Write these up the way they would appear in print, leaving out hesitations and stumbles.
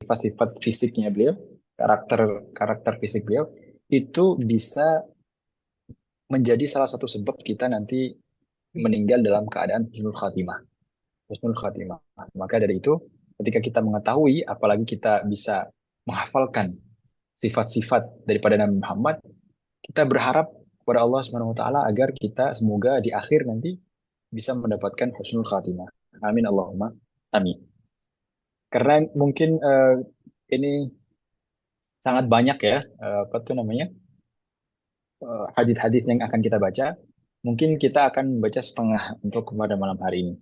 sifat-sifat fisiknya beliau, karakter karakter fisik beliau itu bisa menjadi salah satu sebab kita nanti meninggal dalam keadaan husnul khatimah. Husnul khatimah. Maka dari itu, ketika kita mengetahui, apalagi kita bisa menghafalkan sifat-sifat daripada Nabi Muhammad, kita berharap kepada Allah Subhanahu wa taala agar kita semoga di akhir nanti bisa mendapatkan husnul khatimah. Amin Allahumma amin. Karena mungkin ini sangat banyak ya apa tuh namanya hadis-hadis yang akan kita baca. Mungkin kita akan baca setengah untuk pada malam hari ini.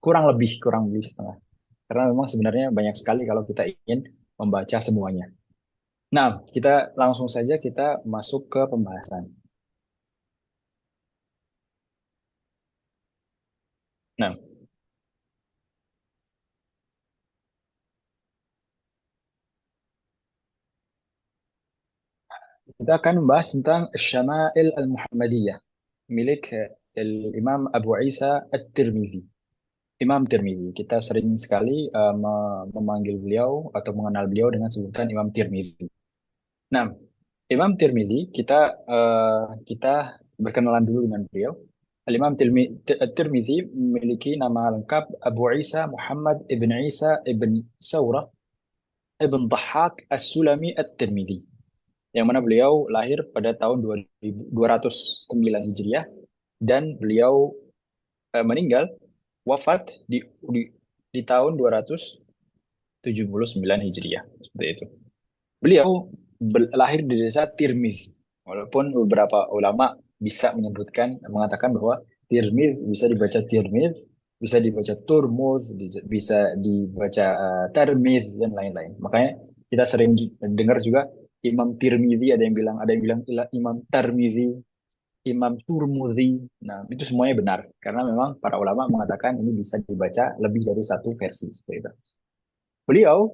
Kurang lebih setengah. Karena memang sebenarnya banyak sekali kalau kita ingin membaca semuanya. Nah, kita langsung saja kita masuk ke pembahasan. Nah, kita akan membahas tentang Syama'il Al-Muhammadiyah milik Imam Abu Isa At-Tirmizi. Imam Tirmizi. Kita sering sekali memanggil beliau atau mengenal beliau dengan sebutan Imam Tirmizi. Nah, Imam Tirmizi kita berkenalan dulu dengan beliau. Al-Imam Tirmizi memiliki nama lengkap Abu Isa Muhammad ibn Isa ibn Saurah ibn Dhahhak As-Sulami At-Tirmizi. Yang mana beliau lahir pada tahun 2209 Hijriah dan beliau meninggal wafat di tahun 279 Hijriah. Seperti itu. Beliau lahir di desa Tirmiz. Walaupun beberapa ulama bisa mengatakan bahwa Tirmiz bisa dibaca Tirmiz, bisa dibaca Turmuz, bisa dibaca Tarmiz dan lain-lain. Makanya kita sering dengar juga Imam Tirmizi ada yang bilang Imam Tarmizi, Imam Turmuzi. Nah, itu semuanya benar karena memang para ulama mengatakan ini bisa dibaca lebih dari satu versi seperti itu. Beliau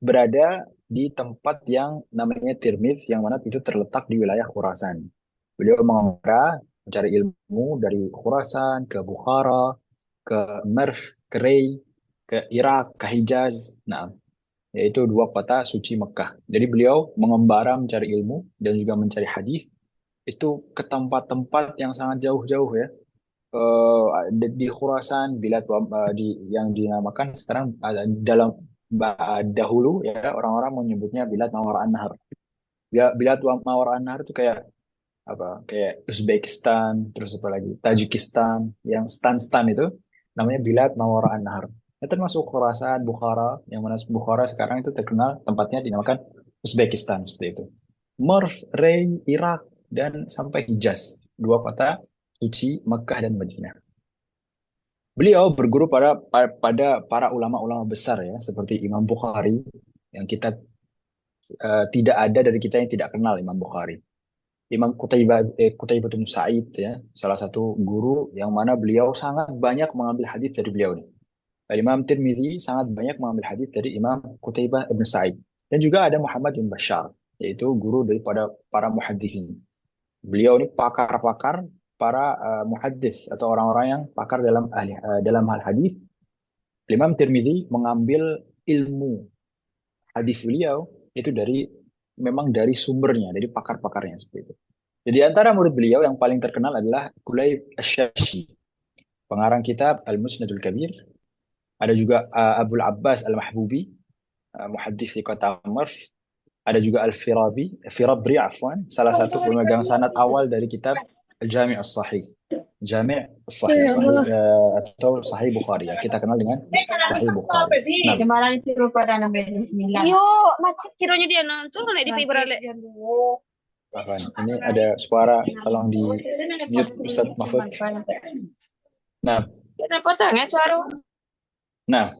berada di tempat yang namanya Tirmiz yang mana itu terletak di wilayah Khurasan. Beliau mengembara mencari ilmu dari Khurasan ke Bukhara, ke Merv, ke Rey, ke Irak, ke Hijaz. Nah, yaitu dua kota suci Mekah. Jadi beliau mengembara mencari ilmu dan juga mencari hadis itu ke tempat-tempat yang sangat jauh-jauh ya. Di Khurasan, yang dinamakan sekarang dalam dahulu ya orang-orang menyebutnya Bilad Mawar An-Nahar. Bilad Mawar An-Nahar itu kayak apa? Kayak Uzbekistan, terus apa lagi? Tajikistan, yang stan-stan itu namanya Bilad Mawar An-Nahar. Itu termasuk Khurasan, Bukhara, yang mana Bukhara sekarang itu terkenal tempatnya dinamakan Uzbekistan seperti itu. Merv, Rey, Irak, dan sampai Hijaz, dua kota suci Mekah dan Madinah. Beliau berguru pada para ulama-ulama besar ya, seperti Imam Bukhari, yang kita tidak ada dari kita yang tidak kenal Imam Bukhari. Imam Qutaibah bin Sa'id ya, salah satu guru yang mana beliau sangat banyak mengambil hadis dari beliau nih. Imam Tirmidzi sangat banyak mengambil hadis dari Imam Qutaibah bin Sa'id. Dan juga ada Muhammad bin Bashar, yaitu guru daripada para muhaddisin. Beliau ini pakar-pakar para muhaddis atau orang-orang yang pakar dalam hal hadis. Imam Tirmidzi mengambil ilmu hadis beliau itu memang dari sumbernya, dari pakar-pakarnya seperti itu. Jadi antara murid beliau yang paling terkenal adalah Kulayb Asy-Syashi, pengarang kitab Al-Musnadul Kabir. Ada juga Abul Abbas Al-Mahbubi, muhaddis di kota Marv. Ada juga Firabri afwan, salah satu pemegang sanad awal dari kitab Al-Jami' As-Sahih. Jami' As-Sahih, Sahih atau Sahih Bukhari ya. Kita kenal dengan Sahih Bukhari. Nah, Yo, macet kiranya dia nonton nek di Pibrale. Afwan, ini ada suara, tolong di mute Ustaz Mahfud. Nah, Kita potong ya suara. nah,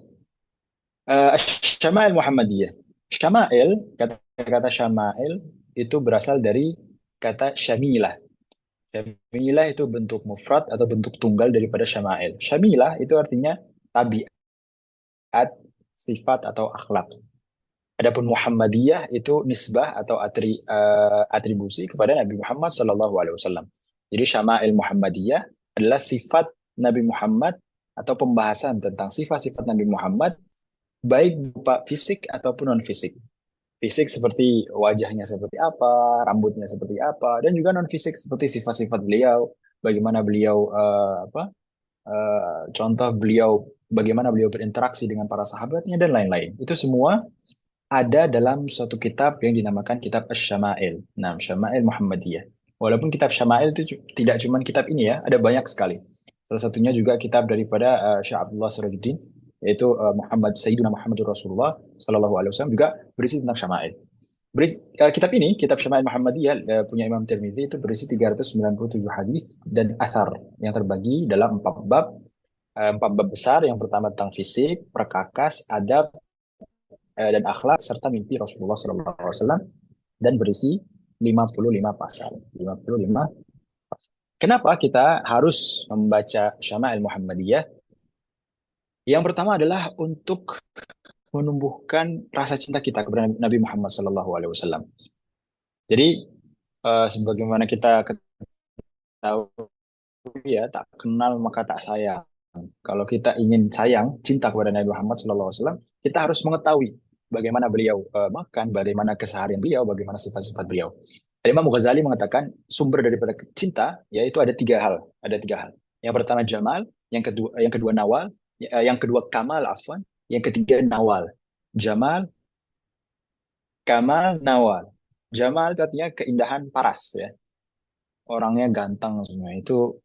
Syama'il Muhammadiyah. Syama'il, kata-kata Syama'il itu berasal dari kata Syamilah. Syamilah itu bentuk mufrad atau bentuk tunggal daripada Syama'il. Syamilah itu artinya tabiat, sifat atau akhlak. Adapun Muhammadiyah itu nisbah atau atribusi kepada Nabi Muhammad SAW. Jadi Syama'il Muhammadiyah adalah sifat Nabi Muhammad atau pembahasan tentang sifat-sifat Nabi Muhammad baik berupa fisik ataupun non fisik. Fisik seperti wajahnya seperti apa, rambutnya seperti apa, dan juga non fisik seperti sifat-sifat beliau, bagaimana beliau contoh beliau, bagaimana beliau berinteraksi dengan para sahabatnya dan lain-lain. Itu semua ada dalam suatu kitab yang dinamakan kitab Asy-Syama'il. Nah, Syama'il Muhammadiyah. Walaupun kitab Syama'il itu tidak cuma kitab ini ya, ada banyak sekali. Salah satunya juga kitab daripada Syekh Abdullah Sirajuddin, yaitu Sayyidina Muhammadur Rasulullah Sallallahu Alaihi Wasallam juga berisi tentang Syama'il. Kitab ini, kitab Syama'il Muhammadiyah punya Imam Tirmidzi itu berisi 397 hadis dan athar yang terbagi dalam empat bab besar. Yang pertama tentang fisik, perkakas, adab, dan akhlak serta mimpi Rasulullah SAW dan berisi 55 pasal. 55 pasal. Kenapa kita harus membaca Syama'il Muhammadiyah? Yang pertama adalah untuk menumbuhkan rasa cinta kita kepada Nabi Muhammad SAW. Jadi sebagaimana kita ketahui ya, tak kenal maka tak sayang. Kalau kita ingin sayang, cinta kepada Nabi Muhammad SAW, kita harus mengetahui bagaimana beliau makan, bagaimana keseharian beliau, bagaimana sifat-sifat beliau. Imam Ghazali mengatakan sumber daripada cinta yaitu ada tiga hal. Ada tiga hal. Yang pertama Jamal, yang kedua Nawal, yang kedua Kamal, afwan, yang ketiga Nawal. Jamal, Kamal, Nawal. Jamal itu artinya keindahan paras ya. Orangnya ganteng semua itu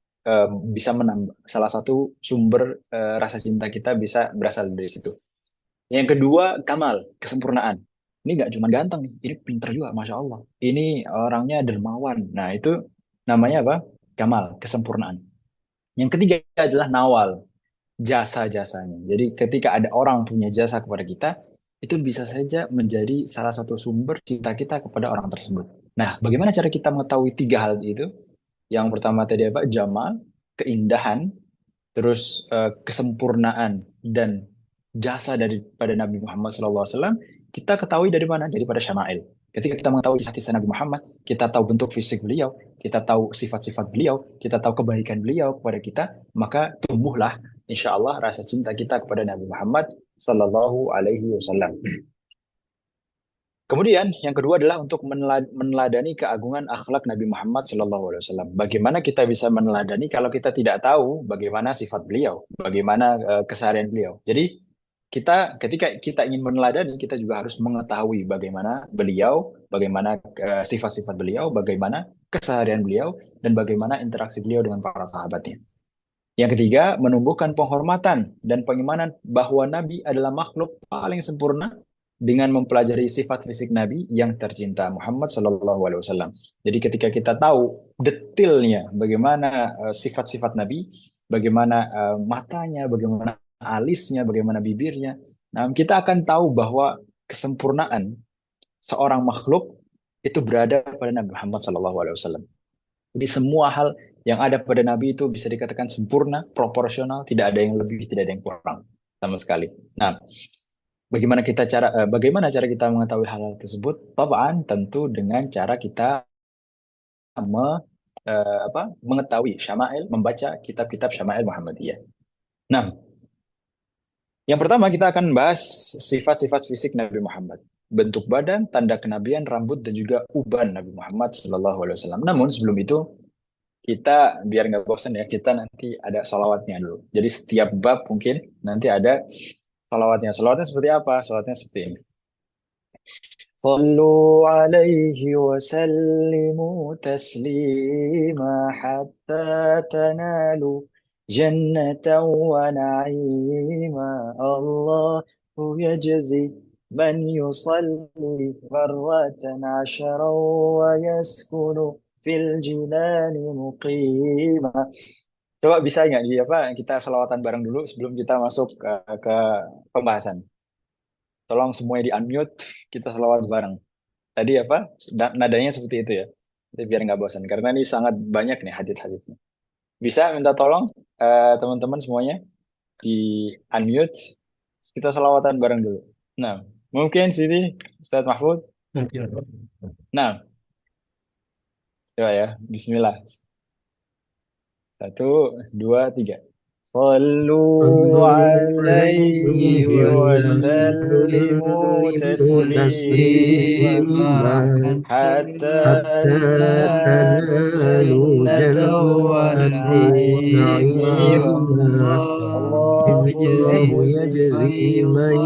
bisa menambah salah satu sumber rasa cinta kita bisa berasal dari situ. Yang kedua Kamal, kesempurnaan. Ini nggak cuma ganteng nih, ini pintar juga, masya Allah. Ini orangnya dermawan. Nah itu namanya apa? Kamal, kesempurnaan. Yang ketiga adalah Nawal, jasa-jasanya. Jadi ketika ada orang punya jasa kepada kita, itu bisa saja menjadi salah satu sumber cinta kita kepada orang tersebut. Nah, bagaimana cara kita mengetahui tiga hal itu? Yang pertama tadi apa? Jamal, keindahan, terus kesempurnaan dan jasa daripada Nabi Muhammad SAW, kita ketahui dari mana? Daripada Syama'il. Ketika kita mengetahui kisah-kisah Nabi Muhammad, kita tahu bentuk fisik beliau, kita tahu sifat-sifat beliau, kita tahu kebaikan beliau kepada kita, maka tumbuhlah insya Allah rasa cinta kita kepada Nabi Muhammad Sallallahu Alaihi Wasallam. Kemudian yang kedua adalah untuk meneladani keagungan akhlak Nabi Muhammad SAW. Bagaimana kita bisa meneladani kalau kita tidak tahu bagaimana sifat beliau, bagaimana keseharian beliau. Jadi ketika kita ingin meneladani, kita juga harus mengetahui bagaimana beliau, bagaimana sifat-sifat beliau, bagaimana keseharian beliau, dan bagaimana interaksi beliau dengan para sahabatnya. Yang ketiga, menumbuhkan penghormatan dan pengimanan bahwa Nabi adalah makhluk paling sempurna dengan mempelajari sifat fisik Nabi yang tercinta Muhammad Sallallahu Alaihi Wasallam. Jadi ketika kita tahu detailnya bagaimana sifat-sifat Nabi, bagaimana matanya, bagaimana alisnya, bagaimana bibirnya, nah kita akan tahu bahwa kesempurnaan seorang makhluk itu berada pada Nabi Muhammad Sallallahu Alaihi Wasallam. Jadi semua hal yang ada pada Nabi itu bisa dikatakan sempurna, proporsional, tidak ada yang lebih, tidak ada yang kurang sama sekali. Nah, bagaimana cara kita mengetahui hal-hal tersebut? Tabaan tentu dengan cara kita mengetahui Syama'il, membaca kitab-kitab Syama'il Muhammadiyah. Nah, yang pertama kita akan bahas sifat-sifat fisik Nabi Muhammad. Bentuk badan, tanda kenabian, rambut, dan juga uban Nabi Muhammad Sallallahu Alaihi Wasallam. Namun sebelum itu, kita biar nggak bosan ya, kita nanti ada salawatnya dulu. Jadi setiap bab mungkin nanti ada salawatnya. Salawatnya seperti apa? Salawatnya seperti ini. صلوا عليه وسلموا تسليما حتى تنالوا جنة ونعيما الله يجزي من يصلي مرة عشرا ويسكن في الجنان مقيما. Coba bisa nggak di apa kita selawatan bareng dulu sebelum kita masuk ke pembahasan. Tolong semuanya di unmute, kita selawat bareng. Tadi apa? Nadanya seperti itu ya. Jadi biar nggak bosan karena ini sangat banyak nih hadits-haditsnya. Bisa minta tolong teman-teman semuanya di unmute, kita selawatan bareng dulu. Nah, mungkin sini Ustaz Mahfud. Nah, coba ya. Bismillah. Satu, dua, tiga. صلوا صلوا عليه عليه وسلموا وسلموا تسليما تسليما حتى حتى تنالوا تنالوا الجنة جنة ونعيمها ونعيما الله الله يجزي يجزي من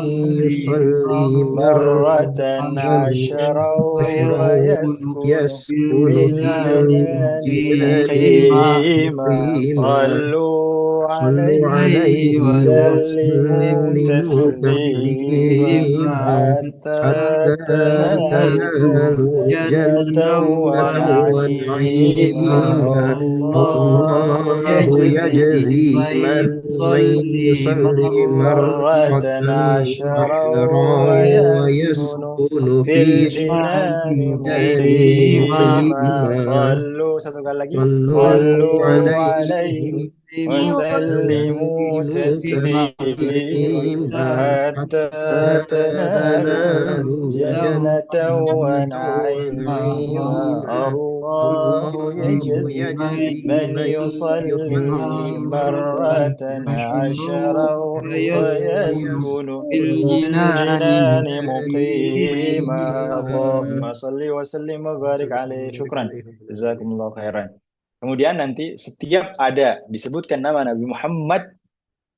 يصلي مرة مرة عشرا عشرا ويسكن في يسكن في الجنان الجنان مقيما مقيما صلوا صلوا عليه عليه وسلموا وسلموا تسليما تسليما حتى حتى تنالوا تنالوا جنة جنة ونعيما ونعيما الله الله يجزي يجزي من يصلي مرة مرة عشرا عشرا ويسكن ويسكن في في الجنان الجنان مقيما مقيما صلوا satu kali lagi صلوا صلوا عليه عليه وسلموا وسلموا تسليما تسليما حتى حتى تنالوا تنالوا جنة جنة ونعيما ونعيما الله الله يجزي يجزي من من يصلي يصلي مرة عشرا ويسكن في الجنان مقيما اللهم صل وسلم وبارك عليه شكرا jazakumullah khairan. Kemudian nanti setiap ada disebutkan nama Nabi Muhammad,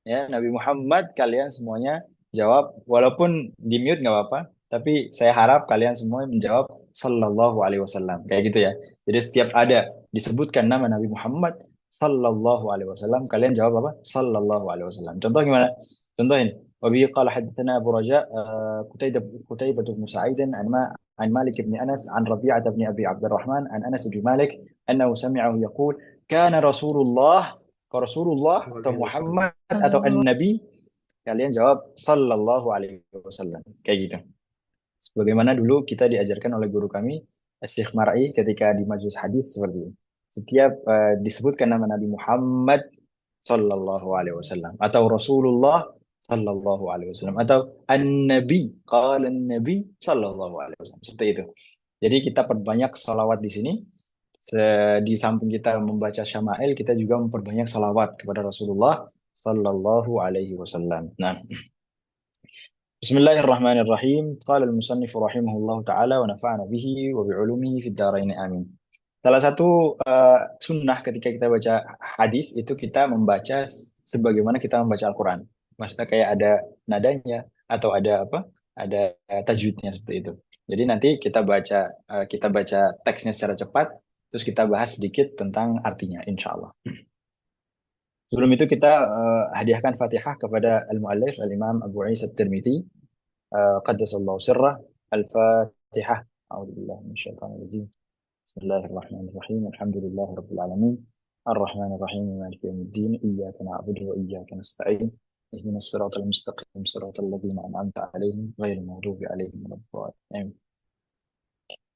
ya Nabi Muhammad, kalian semuanya jawab, walaupun di mute nggak apa-apa, tapi saya harap kalian semua menjawab sallallahu alaihi wasallam kayak gitu ya. Jadi setiap ada disebutkan nama Nabi Muhammad sallallahu alaihi wasallam, kalian jawab apa? Sallallahu alaihi wasallam. Contoh gimana? Contohin. Wabihi qala haddatsana Abu Raja Qutaibah bin Sa'id an Malik bin Anas an Rabi'ah bin Abi Abdurrahman an Anas bin Malik annahu sami'ahu yaqul kana Rasulullah, atau Muhammad atau An-Nabi, kalian jawab sallallahu alaihi wasallam kayak gitu. Sebagaimana dulu kita diajarkan oleh guru kami Syekh Mar'i ketika di majelis hadis seperti ini. Setiap disebutkan nama Nabi Muhammad sallallahu alaihi wasallam atau Rasulullah sallallahu alaihi wasallam atau An-Nabi qala An-Nabi sallallahu alaihi wasallam seperti itu. Jadi kita perbanyak salawat di sini. Di samping kita membaca syama'il, kita juga memperbanyak salawat kepada Rasulullah sallallahu alaihi wasallam. Nah, Bismillahirrahmanirrahim. Qala al-musannif rahimahullahu taala wa nafa'ana bihi wa bi'ulumihi fid dharain amin. Salah satu sunnah ketika kita baca hadis itu kita membaca sebagaimana kita membaca Al-Quran. Maksudnya kayak ada nadanya atau ada apa? Ada tajwidnya seperti itu. Jadi nanti kita baca teksnya secara cepat, terus kita bahas sedikit tentang artinya, insya Allah. Sebelum itu kita hadiahkan Fatihah kepada al-muallif al-Imam Abu Isa at-Tirmidzi qaddasallahu sirrah. Al-Fatihah. A'udzubillahi minasyaitonir rajim. Bismillahirrahmanirrahim. Alhamdulillahi rabbil alamin. Ar-Rahmanir Rahim. Maliki yaumiddin. Iyyaka na'budu wa iyyaka nasta'in. Ihdinas siratal mustaqim. Siratal ladzina an'amta 'alaihim ghairil maghdubi 'alaihim waladdallin.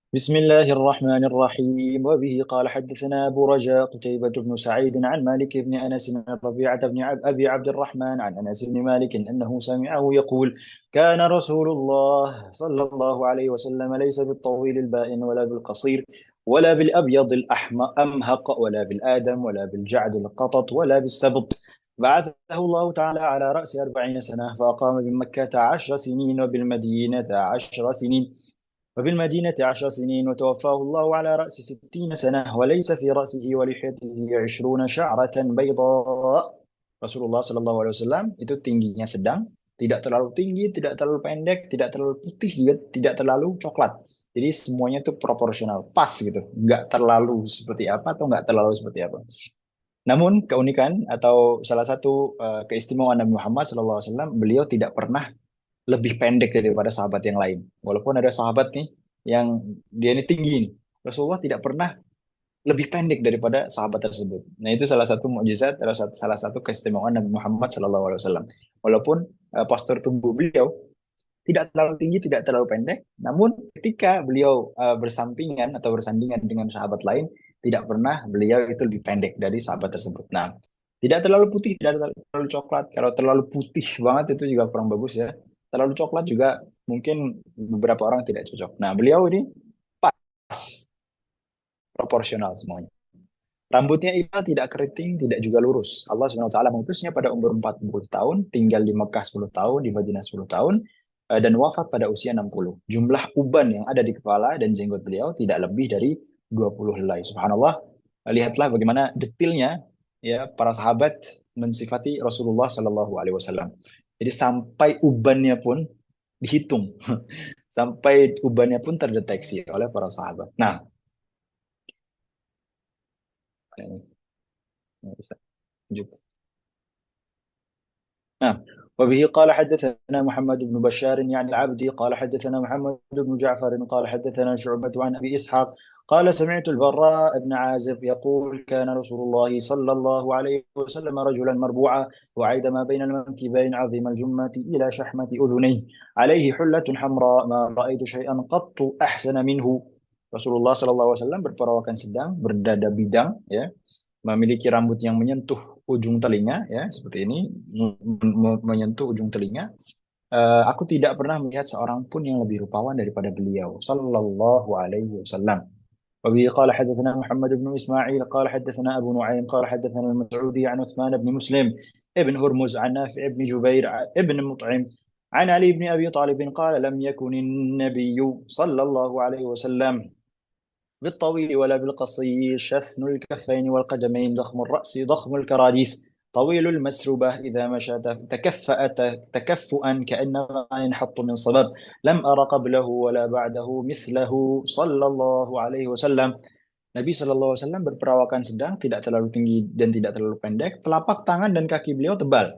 بسم الله الرحمن الرحيم وبه قال حدثنا أبو رجاء قتيبة بن سعيد عن مالك بن أنس عن ربيعة بن أبي عبد الرحمن عن أنس بن مالك أنه سمعه يقول كان رسول الله صلى الله عليه وسلم ليس بالطويل البائن ولا بالقصير ولا بالأبيض الأحمر أمهق ولا بالآدم ولا بالجعد القطط ولا بالسبط بعثه الله تعالى على رأس 40 سنة فأقام بمكة 10 سنين وبالمدينة 10 سنين وتوفاه الله على رأس 60 سنة وليس في رأسه ولحيته 20 شعرة بيضاء. Rasulullah Shallallahu Alaihi Wasallam itu tingginya sedang, tidak terlalu tinggi, tidak terlalu pendek, tidak terlalu putih, juga tidak terlalu coklat. Jadi semuanya itu proporsional, pas gitu, nggak terlalu seperti apa atau nggak terlalu seperti apa. Namun keunikan atau salah satu keistimewaan Nabi Muhammad Shallallahu Alaihi Wasallam, beliau tidak pernah lebih pendek daripada sahabat yang lain. Walaupun ada sahabat nih yang dia ini tinggi nih. Rasulullah tidak pernah lebih pendek daripada sahabat tersebut. Nah, itu salah satu mukjizat, salah satu keistimewaan Nabi Muhammad SAW. Walaupun postur tubuh beliau tidak terlalu tinggi, tidak terlalu pendek, namun ketika beliau bersampingan atau bersandingan dengan sahabat lain, tidak pernah beliau itu lebih pendek dari sahabat tersebut. Nah, tidak terlalu putih, tidak terlalu coklat. Kalau terlalu putih banget itu juga kurang bagus ya. Terlalu coklat juga mungkin beberapa orang tidak cocok. Nah, beliau ini pas, proporsional semuanya. Rambutnya Iqbal tidak keriting, tidak juga lurus. Allah Subhanahu wa taala mengutusnya pada umur 40 tahun, tinggal di Mekah 10 tahun, di Madinah 10 tahun, dan wafat pada usia 60. Jumlah uban yang ada di kepala dan jenggot beliau tidak lebih dari 20 helai. Subhanallah, lihatlah bagaimana detailnya ya para sahabat mensifati Rasulullah Shallallahu alaihi wasallam. Jadi sampai ubannya pun dihitung, sampai ubannya pun terdeteksi oleh para sahabat. Nah, ini bisa lanjut. نعم. وبه قال حدثنا محمد بن بشار يعني العبدي قال حدثنا محمد بن جعفر قال حدثنا شعبة عن أبي إسحاق قال سمعت البراء بن عازب يقول كان رسول الله صلى الله عليه وسلم رجلا مربوعا وعيد ما بين المنكبين عظيم الجمة إلى شحمة أذنيه عليه حلة حمراء ما رأيت شيئا قط أحسن منه. Rasulullah Shallallahu Alaihi Wasallam berperawakan sedang, berdada bidang, ya, memiliki rambut yang menyentuh ujung telinga, ya, seperti ini, menyentuh ujung telinga. Aku tidak pernah melihat seorang pun yang lebih rupawan daripada beliau, Sallallahu Alaihi Wasallam. وبه قال حدثنا محمد بن إسماعيل قال حدثنا أبو نعيم قال حدثنا المسعودي عن عثمان بن مسلم ابن هرمز عن نافع بن جبير ابن مطعم عن علي بن أبي طالب قال لم يكن النبي صلى الله عليه وسلم بالطويل ولا بالقصير شثن الكفين والقدمين ضخم الرأس ضخم الكراديس طويل المسربة إذا مشى تكفأ تكفؤا كأنما ينحط من صبب لم أر قبله ولا بعده مثله صلى الله عليه وسلم. Nabi Shallallahu Alaihi Wasallam berperawakan sedang, tidak terlalu tinggi dan tidak terlalu pendek. Telapak tangan dan kaki beliau tebal.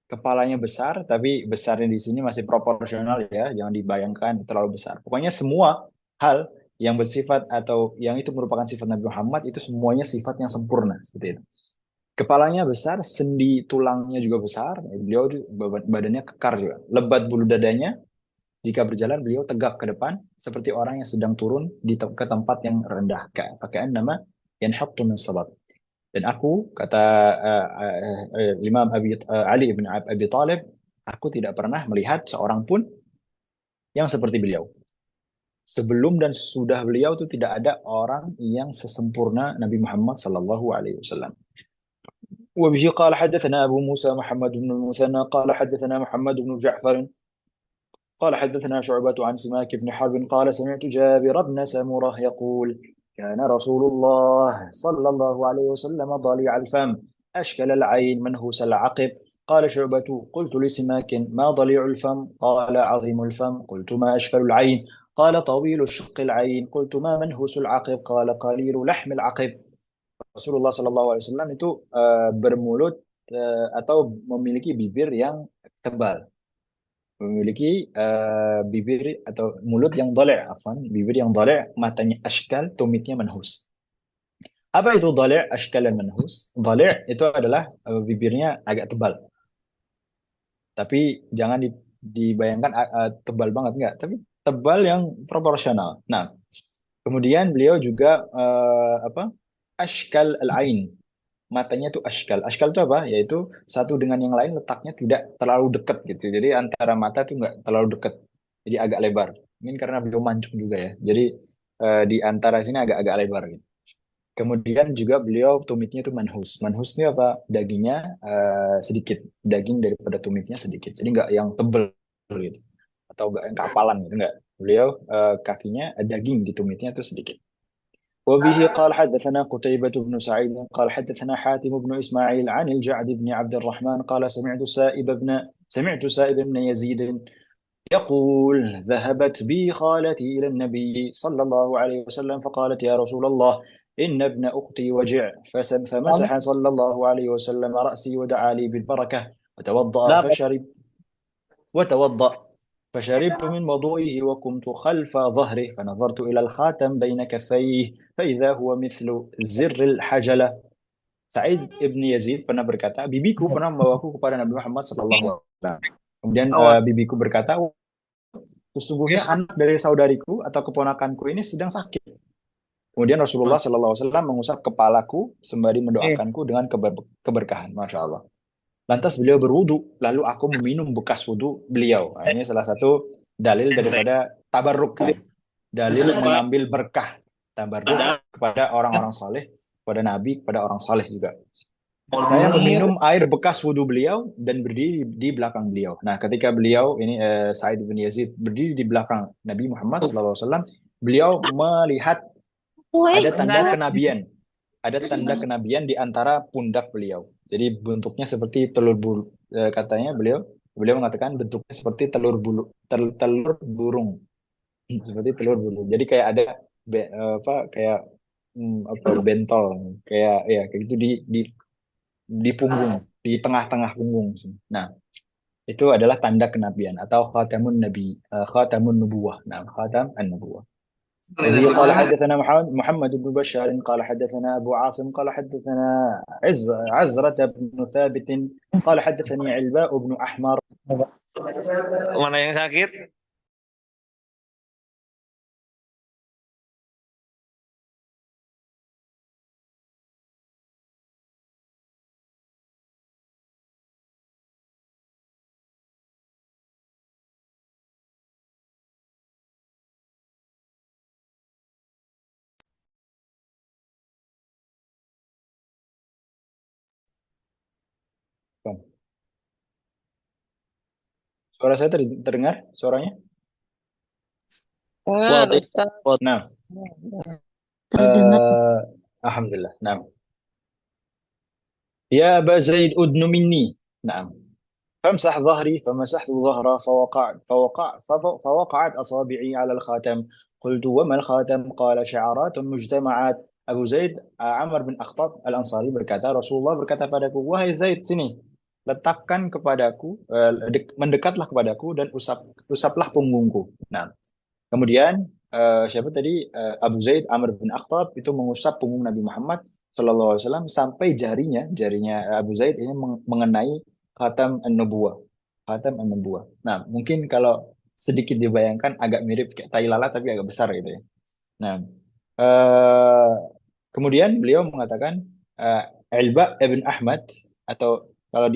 Kepalanya besar, tapi besarnya di sini masih proporsional ya, jangan dibayangkan terlalu besar. Pokoknya semua hal yang bersifat atau yang itu merupakan sifat Nabi Muhammad itu semuanya sifat yang sempurna seperti itu. Kepalanya besar, sendi tulangnya juga besar, beliau badannya kekar juga. Lebat bulu dadanya, jika berjalan beliau tegak ke depan seperti orang yang sedang turun ke tempat yang rendah. Pakaian nama yanhattu min sabat. Dan aku, kata Imam Ali bin Abi Thalib, aku tidak pernah melihat seorang pun yang seperti beliau. Sebelum dan sesudah beliau itu tidak ada orang yang sesempurna Nabi Muhammad sallallahu alaihi wasallam. وبه قال حدثنا أبو موسى محمد بن المثنى قال حدثنا محمد بن جعفر قال حدثنا شعبة عن سماك بن حرب قال سمعت جابر بن سمرة يقول كان رسول الله صلى الله عليه وسلم ضليع الفم أشكل العين منهوس العقب. قال شعبة قلت لسماك ما ضليع الفم؟ قال عظيم الفم. قلت ما أشكل العين؟ قال طويل الشق العين. قلت ما منهوس العقب؟ قال قليل لحم العقب. Rasulullah Shallallahu Alaihi Wasallam itu bermulut atau memiliki bibir yang tebal, memiliki bibir atau mulut yang dolek, bibir yang dolek, matanya ashkal, tumitnya manhus. Apa itu dolek, ashkal, dan manhus? Dolek itu adalah bibirnya agak tebal, tapi jangan dibayangkan tebal banget, enggak, tapi tebal yang proporsional. Nah, kemudian beliau juga ashkal al-ain, matanya tuh ashkal. Ashkal itu apa? Yaitu satu dengan yang lain letaknya tidak terlalu dekat gitu. Jadi antara mata tuh nggak terlalu dekat. Jadi agak lebar. Mungkin karena beliau mancung juga ya. Jadi di antara sini agak-agak lebar gitu. Kemudian juga beliau tumitnya itu manhus. Manhus itu apa? Dagingnya sedikit. Daging daripada tumitnya sedikit. Jadi nggak yang tebel gitu. Atau nggak yang kapalan gitu. Nggak. Beliau kakinya daging di tumitnya itu sedikit. وبه قال حدثنا قتيبة بن سعيد قال حدثنا حاتم بن إسماعيل عن الجعد بن عبد الرحمن قال سمعت سائب بن يزيد يقول ذهبت بي خالتي إلى النبي صلى الله عليه وسلم فقالت يا رسول الله إن ابن أختي وجع فمسح صلى الله عليه وسلم رأسي ودعا لي بالبركة وتوضأ فشربت من وضوئه وقمت خلف ظهره فنظرت إلى الخاتم بين كفيه فإذا هو مثل زر الحجلة. Sa'id ibn Yazid pernah berkata, bibiku pernah membawaku kepada Nabi Muhammad SAW. Kemudian bibiku berkata, sesungguhnya anak dari saudariku atau keponakanku ini sedang sakit. Kemudian Rasulullah SAW mengusap kepalaku sembari mendoakanku dengan keberkahan. Masya Allah. Lantas beliau berwudu, lalu aku meminum bekas wudu beliau. Nah, ini salah satu dalil daripada tabarruk, kan? Dalil mengambil berkah tabarruk kepada orang-orang saleh. kepada Nabi, kepada orang saleh juga. Saya meminum air bekas wudhu beliau dan berdiri di belakang beliau. Nah, ketika beliau ini Sa'id bin Yazid berdiri di belakang Nabi Muhammad SAW, beliau melihat ada tanda kenabian, ada tanda kenabian di antara pundak beliau. Jadi bentuknya seperti telur bulu. Katanya beliau mengatakan bentuknya seperti telur burung, seperti telur burung. Jadi kayak ada kayak apa bentol, kayak gitu di punggung, di tengah-tengah punggung. Nah, itu adalah tanda kenabian atau khatamun nabi, khatamun nubuwah. Nah, khatam an-nubuwah. وبه قال حدثنا محمد بن بشار قال حدثنا أبو عاصم قال حدثنا عزرة بن ثابت قال حدثني علباء بن أحمر. Mana yang sakit? Suara saya terdengar suaranya? Dengar, Ustaz. Nah, terdengar. alhamdulillah. Nah, ya Aba Zaid udnu minni. Nah, فامسح ظهري فمسحت ظهره فوقعت أصابعي على الخاتم قلت وما الخاتم قال شعرات مجتمعات. Abu Zaid Amr bin Akhtab Al-Ansari berkata, Rasulullah berkata padaku, wahai Zaid, sini letakkan kepadaku, mendekatlah kepadaku dan usaplah punggungku. Nah, kemudian siapa tadi, Abu Zaid Amr bin Akhtab itu mengusap punggung Nabi Muhammad Sallallahu Alaihi Wasallam sampai jarinya Abu Zaid ini mengenai khatam an-nubuwah. Khatam an-nubuwah. Nah, mungkin kalau sedikit dibayangkan agak mirip kayak tai lalat tapi agak besar gitu ya. Nah, eh, kemudian beliau mengatakan Ilba ibn Ahmad, atau kalau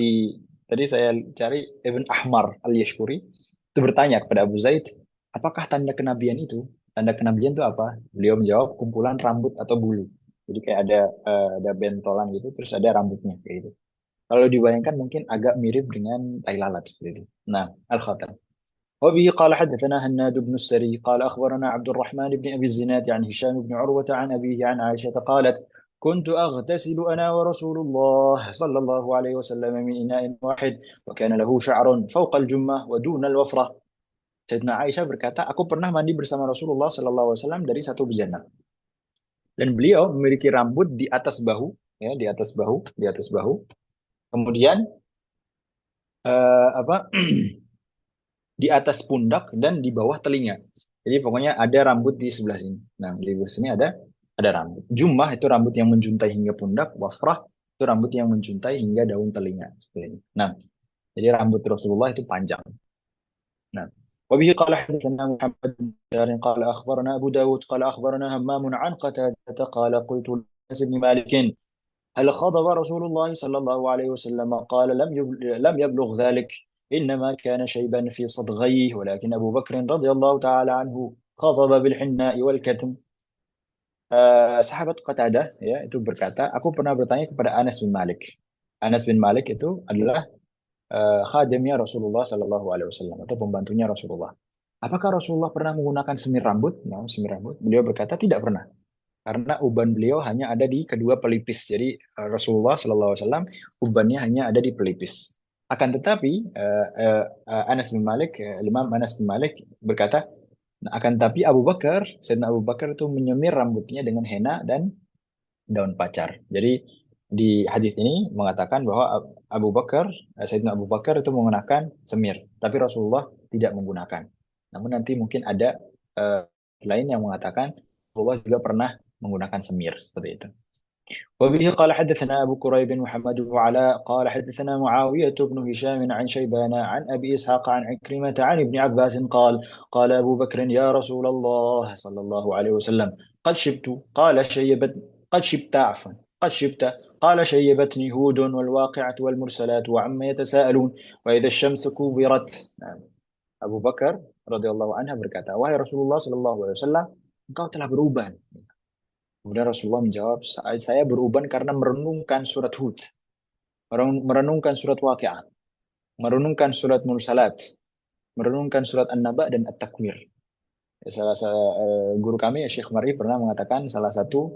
tadi saya cari Ibn Ahmar al-Yashkuri itu bertanya kepada Abu Zaid, apakah tanda kenabian itu? Tanda kenabian itu apa? Beliau menjawab, kumpulan rambut atau bulu. Jadi kayak ada bentolan gitu, terus ada rambutnya kayak gitu. Kalau dibayangkan mungkin agak mirip dengan tai lalat seperti itu. Nah, al-khatam. وبه قال حدثنا هناد بن السري قال أخبرنا عبد الرحمن بن أبي الزناد عن هشام بن عروة عن أبيه عن عائشة قالت كنت أغتسل أنا ورسول الله صلى الله عليه وسلم من إناء واحد وكان له شعر فوق الجمة ودون الوفرة. Sayyidina Aisyah berkata, aku pernah mandi bersama Rasulullah Sallallahu Alaihi Wasallam dari satu bejana, dan beliau memiliki rambut di atas bahu, ya, di atas bahu, di atas bahu. Kemudian apa? Di atas pundak dan di bawah telinga. Jadi pokoknya ada rambut di sebelah sini. Nah, di sebelah sini ada rambut. Jumah itu rambut yang menjuntai hingga pundak, wafrah itu rambut yang menjuntai hingga daun telinga seperti ini. Nah, jadi rambut Rasulullah itu panjang. Nah, وبه قال حدثنا محمد بن بشار قال أخبرنا أبو داود قال أخبرنا همام عن قتادة قال قلت لأنس بن مالك هل خضب رسول الله صلى الله عليه وسلم قال لم يبلغ ذلك إنما كان شيبا في صدغيه ولكن أبو بكر رضي الله تعالى عنه خضب بالحناء والكتم. Sahabat Qatadah ya itu berkata, aku pernah bertanya kepada Anas bin Malik. Anas bin Malik itu adalah khadimnya Rasulullah Sallallahu Alaihi Wasallam atau pembantunya Rasulullah. Apakah Rasulullah pernah menggunakan semir rambut? Nah, semir rambut. Beliau berkata tidak pernah, karena uban beliau hanya ada di kedua pelipis. Jadi Rasulullah Sallallahu Alaihi Wasallam ubannya hanya ada di pelipis. Akan tetapi Anas bin Malik, Imam Anas bin Malik berkata, akan tetapi Abu Bakar, Sayyidina Abu Bakar itu menyemir rambutnya dengan henna dan daun pacar. Jadi di hadis ini mengatakan bahwa Abu Bakar, Sayyidina Abu Bakar itu menggunakan semir, tapi Rasulullah tidak menggunakan. Namun nanti mungkin ada lain yang mengatakan Rasulullah juga pernah menggunakan semir seperti itu. وبه قال حدثنا أبو كريب محمد بن علاء قال حدثنا معاوية بن هشام عن شيبان عن أبي إسحاق عن عكرمة عن ابن عباس قال أبو بكر يا رسول الله صلى الله عليه وسلم قد شبت قال قد شبت قال شيبتني هود والواقعة والمرسلات وعما يتساءلون وإذا الشمس كورت. Abu Bakar radhiyallahu anha berkata, wahai Rasulullah sallallahu alaihi wasallam, engkau telah beruban. Kemudian Rasulullah menjawab, saya beruban karena merenungkan surat Hud, merenungkan surat Waqiah, merenungkan surat Mursalat, merenungkan surat An-Naba dan At-Takwir. Guru kami, Syekh Mari, pernah mengatakan salah satu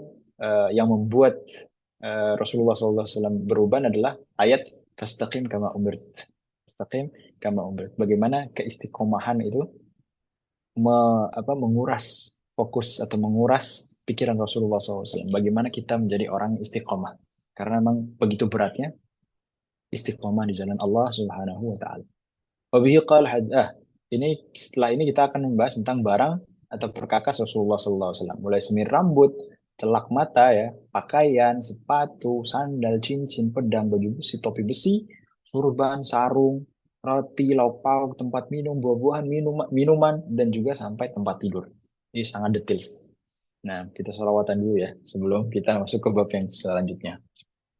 yang membuat Rasulullah SAW beruban adalah ayat Fastaqim kama umirt. Fastaqim kama umirt. Bagaimana keistiqomahan itu menguras fokus atau menguras pikiran Rasulullah SAW. Bagaimana kita menjadi orang istiqomah. Karena memang begitu beratnya istiqomah di jalan Allah Subhanahu wa taala. Wabihi ini setelah ini kita akan membahas tentang barang atau perkakas Rasulullah SAW. Mulai semir rambut, celak mata ya, pakaian, sepatu, sandal, cincin, pedang, baju besi, topi besi, surban, sarung, roti, lauk pauk, tempat minum, buah-buahan, minuman, dan juga sampai tempat tidur. Ini sangat detail. Nah, kita sholawatan dulu ya sebelum kita masuk ke bab yang selanjutnya.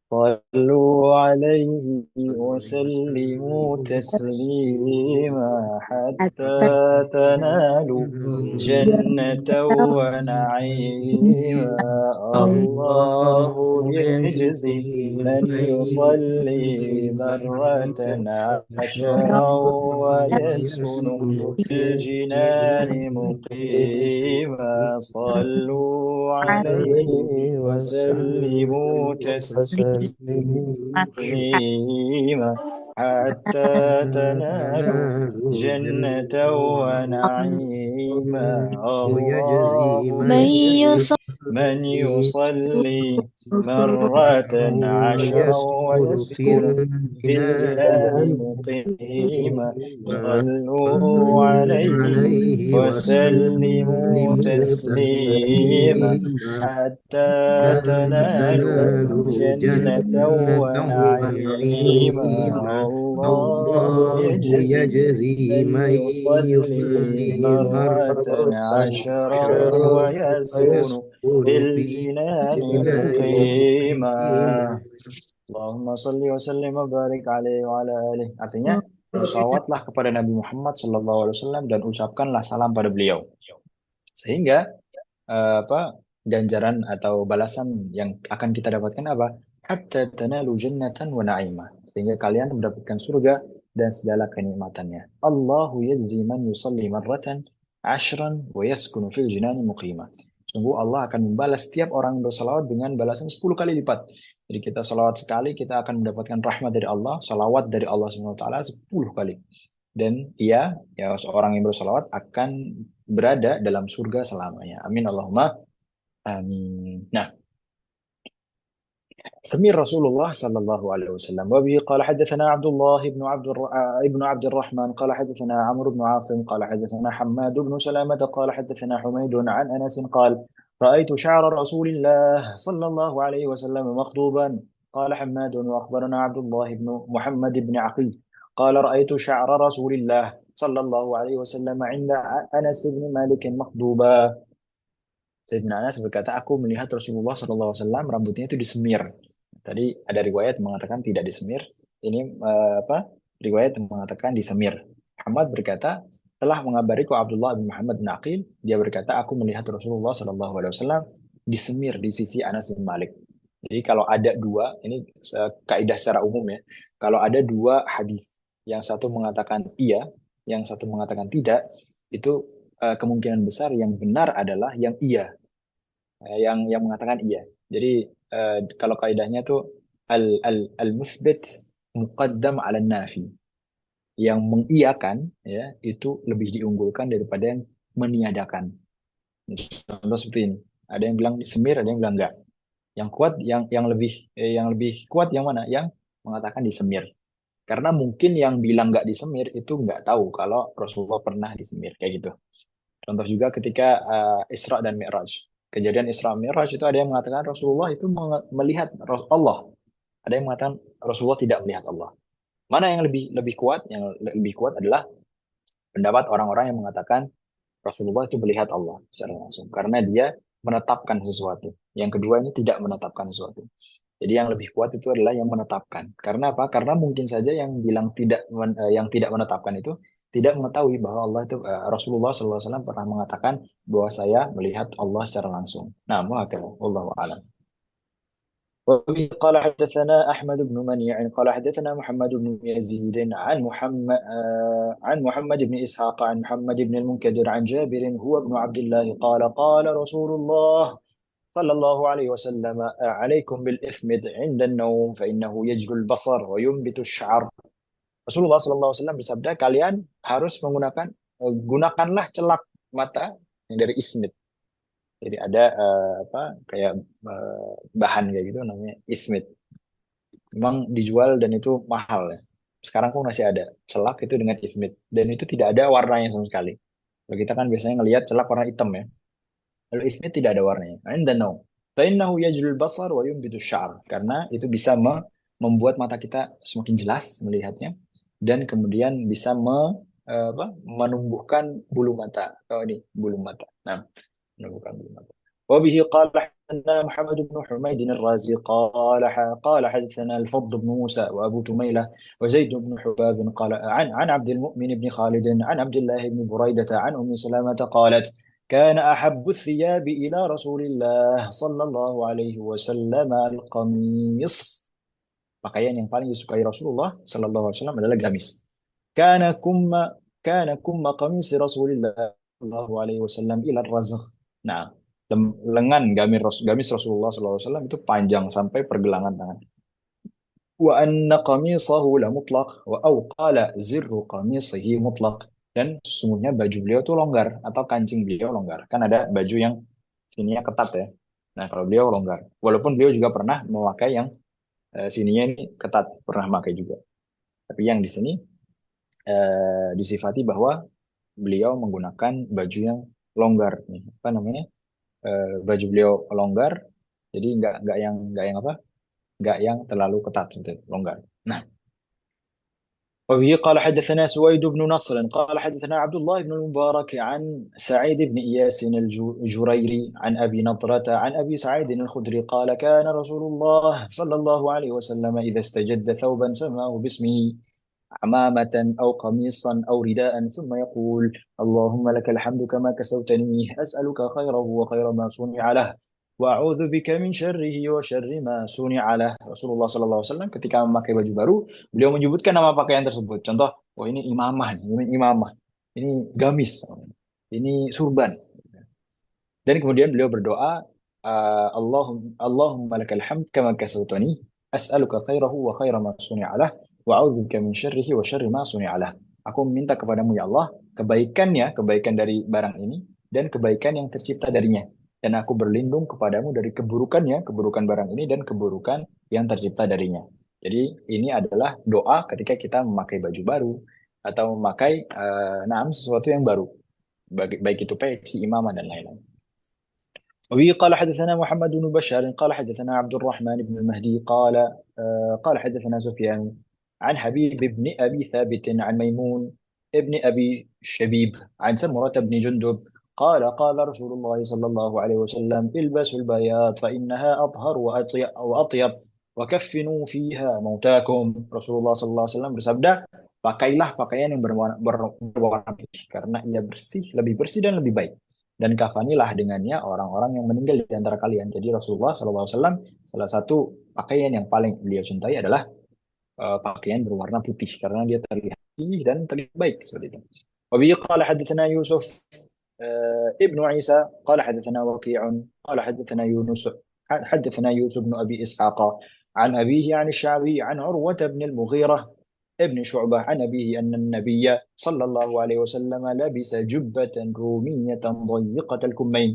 صلوا عليه وسلموا تسليما حتى تنالوا جنة ونعيما الله يجزي من يصلي مرة عشرا ويسكن في الجنان مقيما صلوا عليه وسلموا تسليما حتى تنالوا جنة ونعيما الله يجزي من يصلي مرة عشرا ويسكن في الجنان مقيما صلوا عليه وسلموا تسليما حتى تنالوا جنة ونعيما الله يجزي من يصلي مرة عشرا ويسكن في الجنان مقيما Allahumma salli wa sallim wa barik alaihi wa ala alihi. Artinya, bersalawatlah kepada Nabi Muhammad sallallahu alaihi wasallam dan ucapkanlah salam pada beliau. Sehingga ganjaran atau balasan yang akan kita dapatkan apa? Hatta tanalu jannatan wa na'ima. Sehingga kalian mendapatkan surga dan segala kenikmatannya. Allahu yazzi man yusalli marratan ashran wa yaskunu fil jinani muqima. Sungguh Allah akan membalas setiap orang yang bersalawat dengan balasan 10 kali lipat. Jadi kita salawat sekali, kita akan mendapatkan rahmat dari Allah, salawat dari Allah SWT 10 kali. Dan ya seorang yang bersalawat akan berada dalam surga selamanya. Amin Allahumma amin. Nah, سمي رسول الله صلى الله عليه وسلم وبه قال حدثنا عبد الله ابن عبد الرحمن قال حدثنا عمرو بن عاصم قال حدثنا حماد بن سلامة قال حدثنا حميد عن أنس قال رأيت شعر رسول الله صلى الله عليه وسلم مخضوبا قال حماد وأخبرنا عبد الله بن محمد بن عقيل قال رأيت شعر رسول الله صلى الله عليه وسلم عند أنس بن مالك مخضوبا. Sayyidina Anas berkata, aku melihat Rasulullah SAW rambutnya itu disemir. Tadi ada riwayat mengatakan tidak disemir. Ini riwayat yang mengatakan disemir. Muhammad berkata, telah mengabariku Abdullah bin Muhammad bin Aqil, dia berkata, aku melihat Rasulullah SAW disemir di sisi Anas bin Malik. Jadi kalau ada dua, ini kaidah secara umum ya, kalau ada dua hadis, yang satu mengatakan iya, yang satu mengatakan tidak, itu kemungkinan besar yang benar adalah yang iya, yang mengatakan iya. Jadi kalau kaidahnya tuh al musbit muqaddam ala nafi, yang mengiyakan ya itu lebih diunggulkan daripada yang meniadakan. Contoh seperti ini, ada yang bilang semir, ada yang bilang enggak. Yang kuat, yang lebih kuat yang mana? Yang mengatakan disemir. Karena mungkin yang bilang nggak disemir itu nggak tahu kalau Rasulullah pernah disemir kayak gitu. Contoh juga ketika Isra dan Mi'raj. Kejadian Isra Mi'raj itu ada yang mengatakan Rasulullah itu melihat Allah. Ada yang mengatakan Rasulullah tidak melihat Allah. Mana yang lebih kuat? Yang lebih kuat adalah pendapat orang-orang yang mengatakan Rasulullah itu melihat Allah secara langsung karena dia menetapkan sesuatu. Yang kedua ini tidak menetapkan sesuatu. Jadi yang lebih kuat itu adalah yang menetapkan. Karena apa? Karena mungkin saja yang bilang tidak menetapkan itu tidak mengetahui bahwa Allah itu Rasulullah SAW pernah mengatakan bahwa saya melihat Allah secara langsung. Nah, muhakama, wallahu a'lam. وبه قال حدثنا أحمد بن منيع قال حدثنا محمد بن يزيد عن محمد بن إسحاق عن محمد بن المنكدر عن جابر هو ابن عبد الله قال قال رسول الله صلى الله عليه وسلم عليكم بالإثمد عند النوم فإنه يجل البصر وينبت الشعر. Rasulullah SAW bersabda, kalian harus menggunakan gunakanlah celak mata yang dari ismid. Jadi ada kayak bahan kayak gitu namanya ismid. Memang dijual dan itu mahal ya. Sekarang pun masih ada celak itu dengan ismid dan itu tidak ada warnanya sama sekali. Kalau kita kan biasanya ngelihat celak warna hitam ya. Kalau ismid tidak ada warnanya. Anda know. Fainnahu yajlul basar wa yumbitu sya'ar. Karena itu bisa membuat mata kita semakin jelas melihatnya dan kemudian bisa menumbuhkan bulu mata. Oh ini bulu mata. Nah, menumbuhkan bulu mata. وبه قال حدثنا محمد بن حميد الرازي قال حدثنا الفضل بن موسى وابو تميله وزيد بن حباب قال عن عبد المؤمن بن خالد عن عبد الله بن بريده عن ام سلمه قالت كان احب الثياب الى رسول الله صلى الله عليه وسلم القميص. Pakaian yang paling disukai Rasulullah sallallahu alaihi wasallam adalah gamis. Kana kumma kana kumma qamis Rasulillah sallallahu alaihi wasallam ila razgh. Nah, lengan gamis Rasulullah sallallahu alaihi wasallam itu panjang sampai pergelangan tangan. Wa anna qamisahu la mutlaq wa aw qala zirru qamisihi mutlaq. Dan sesungguhnya baju beliau itu longgar atau kancing beliau longgar. Kan ada baju yang sininya ketat ya. Nah, kalau beliau longgar. Walaupun beliau juga pernah memakai yang sininya ini ketat, pernah memakai juga. Tapi yang di sini disifati bahwa beliau menggunakan baju yang longgar nih. Apa namanya? Baju beliau longgar, jadi nggak yang terlalu ketat seperti itu, longgar. Nah, وبه قال حدثنا سويد بن نصر قال حدثنا عبد الله بن المبارك عن سعيد بن إياس الجريري عن أبي نضرة عن أبي سعيد الخدري قال كان رسول الله صلى الله عليه وسلم إذا استجد ثوبا سماه باسمه عمامة أو قميصا أو رداء ثم يقول اللهم لك الحمد كما كسوتني أسألك خيره وخير ما صنع له وأعوذ بك من شره وشر ما صنع له. Rasulullah SAW ketika memakai baju baru, beliau menyebutkan nama pakaian tersebut. Contoh, oh ini imamah, ini gamis, ini surban. Dan kemudian beliau berdoa, Allahumma lakal hamd kama kasautani, as'aluka khairahu wa khaira ma suni'a lah, wa a'udzubika min syarrihi wa syarri ma suni'a lah. Aku meminta kepadamu ya Allah, kebaikan dari barang ini, dan kebaikan yang tercipta darinya. Dan aku berlindung kepadamu dari keburukan barang ini, dan keburukan yang tercipta darinya. Jadi ini adalah doa ketika kita memakai baju baru, atau memakai sesuatu yang baru. Baik itu peci, imamah, dan lain-lain. وبه قال حدثنا محمد بن بشار قال حدثنا عبد الرحمن بن المهدي قال حدثنا سفيان عن حبيب بن أبي ثابت عن ميمون ابن أبي شبيب عن سمرة بن جندب قال رسول الله صلى الله عليه وسلم البسوا البياض فإنها أطهر وأطيب وكفنوا فيها موتاكم. Rasulullah SAW bersabda, pakailah pakaian yang berwarna putih karena ia lebih bersih dan lebih baik. Dan kafanilah dengannya orang-orang yang meninggal di antara kalian. Jadi Rasulullah SAW salah satu pakaian yang paling beliau cintai adalah pakaian berwarna putih karena dia terlihat bersih dan terlihat baik seperti itu. Wabihi qala hadatsana Yusuf ibnu Isa qala hadatsana Waqi' qala hadatsana Yusuf bin Abi Ishaq an abihi an Sya'bi an Urwah bin al-Mughirah ابن شعبة عن أبيه أن النبي صلى الله عليه وسلم لبس جبة رومية ضيقة الكمين.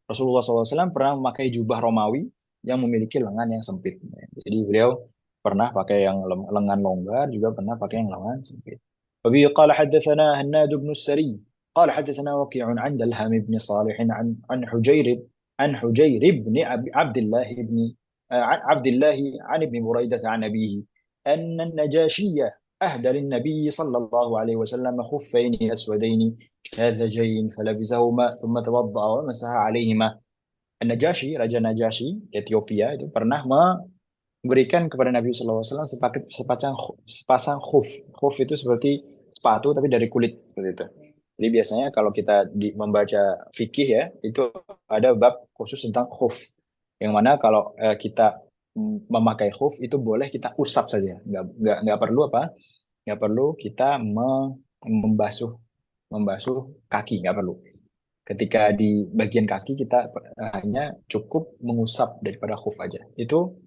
Rasulullah SAW pernah memakai jubah Romawi yang memiliki lengan yang sempit. Jadi beliau pernah pakai yang lengan longgar, juga pernah pakai yang lengan sempit. وبه قال حدثنا هناد بن السري قال حدثنا وكيع عن دلهم بن صالح عن حجير بن عبد الله عن ابن بريدة عن أبيه أن النجاشية أهدى للنبي صلى الله عليه وسلم خفين أسودين شاذجين فلبسهما ثم توضأ ومسح عليهما. An-Najashi, Raja Najashi Ethiopia itu pernah memberikan kepada Nabi SAW sepasang khuf. Khuf itu seperti sepatu tapi dari kulit seperti itu. Jadi biasanya kalau kita membaca fikih ya, itu ada bab khusus tentang khuf. Yang mana kalau kita memakai khuf itu boleh kita usap saja, nggak perlu apa? Nggak perlu kita membasuh membasuh kaki, nggak perlu. Ketika di bagian kaki kita hanya cukup mengusap daripada khuf aja. Itu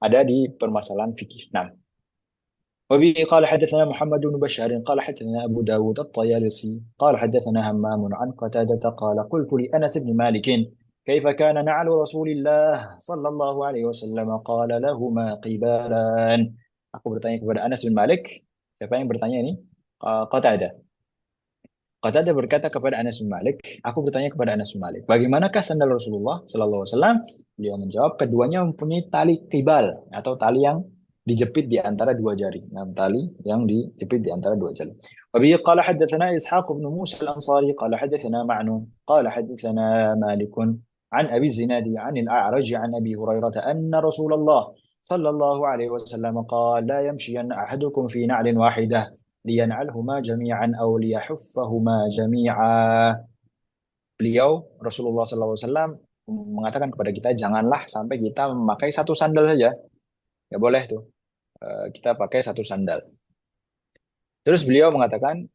ada di permasalahan fikih. Nah, وبه قال حدثنا محمد بن بشار قال حدثنا أبو داود الطيالسي قال حدثنا همام عن قتادة قال قلت لأنس بن مالك كيف كان نعل رسول الله صلى الله عليه وسلم قال لهما قبالان. Aku bertanya kepada Anas bin Malik. Siapa yang bertanya ini? Qatadah. Qatadah berkata kepada Anas bin Malik, aku bertanya kepada Anas bin Malik, bagaimanakah sandal Rasulullah Sallallahu Alaihi Wasallam? Beliau menjawab, keduanya mempunyai tali kibal atau tali yang dijepit di antara dua jari. Nah, tali yang dijepit di antara dua jari. Wabihi qala haddatsana Ishaq bin Musa al-Ansari qala haddatsana Ma'nun qala haddatsana Malik an Abi Zinadi an al-A'raj an Abi Hurairah anna Rasulullah sallallahu alaihi wasallam qala la yamshiyanna ahadukum fi na'lin wahidah liyan'alhuma jami'an aw liyahuffahuma jami'a. Beliau Rasulullah sallallahu alaihi wasallam mengatakan kepada kita, janganlah sampai kita memakai satu sandal saja. Ya boleh tuh. Kita pakai satu sandal. Terus beliau mengatakan,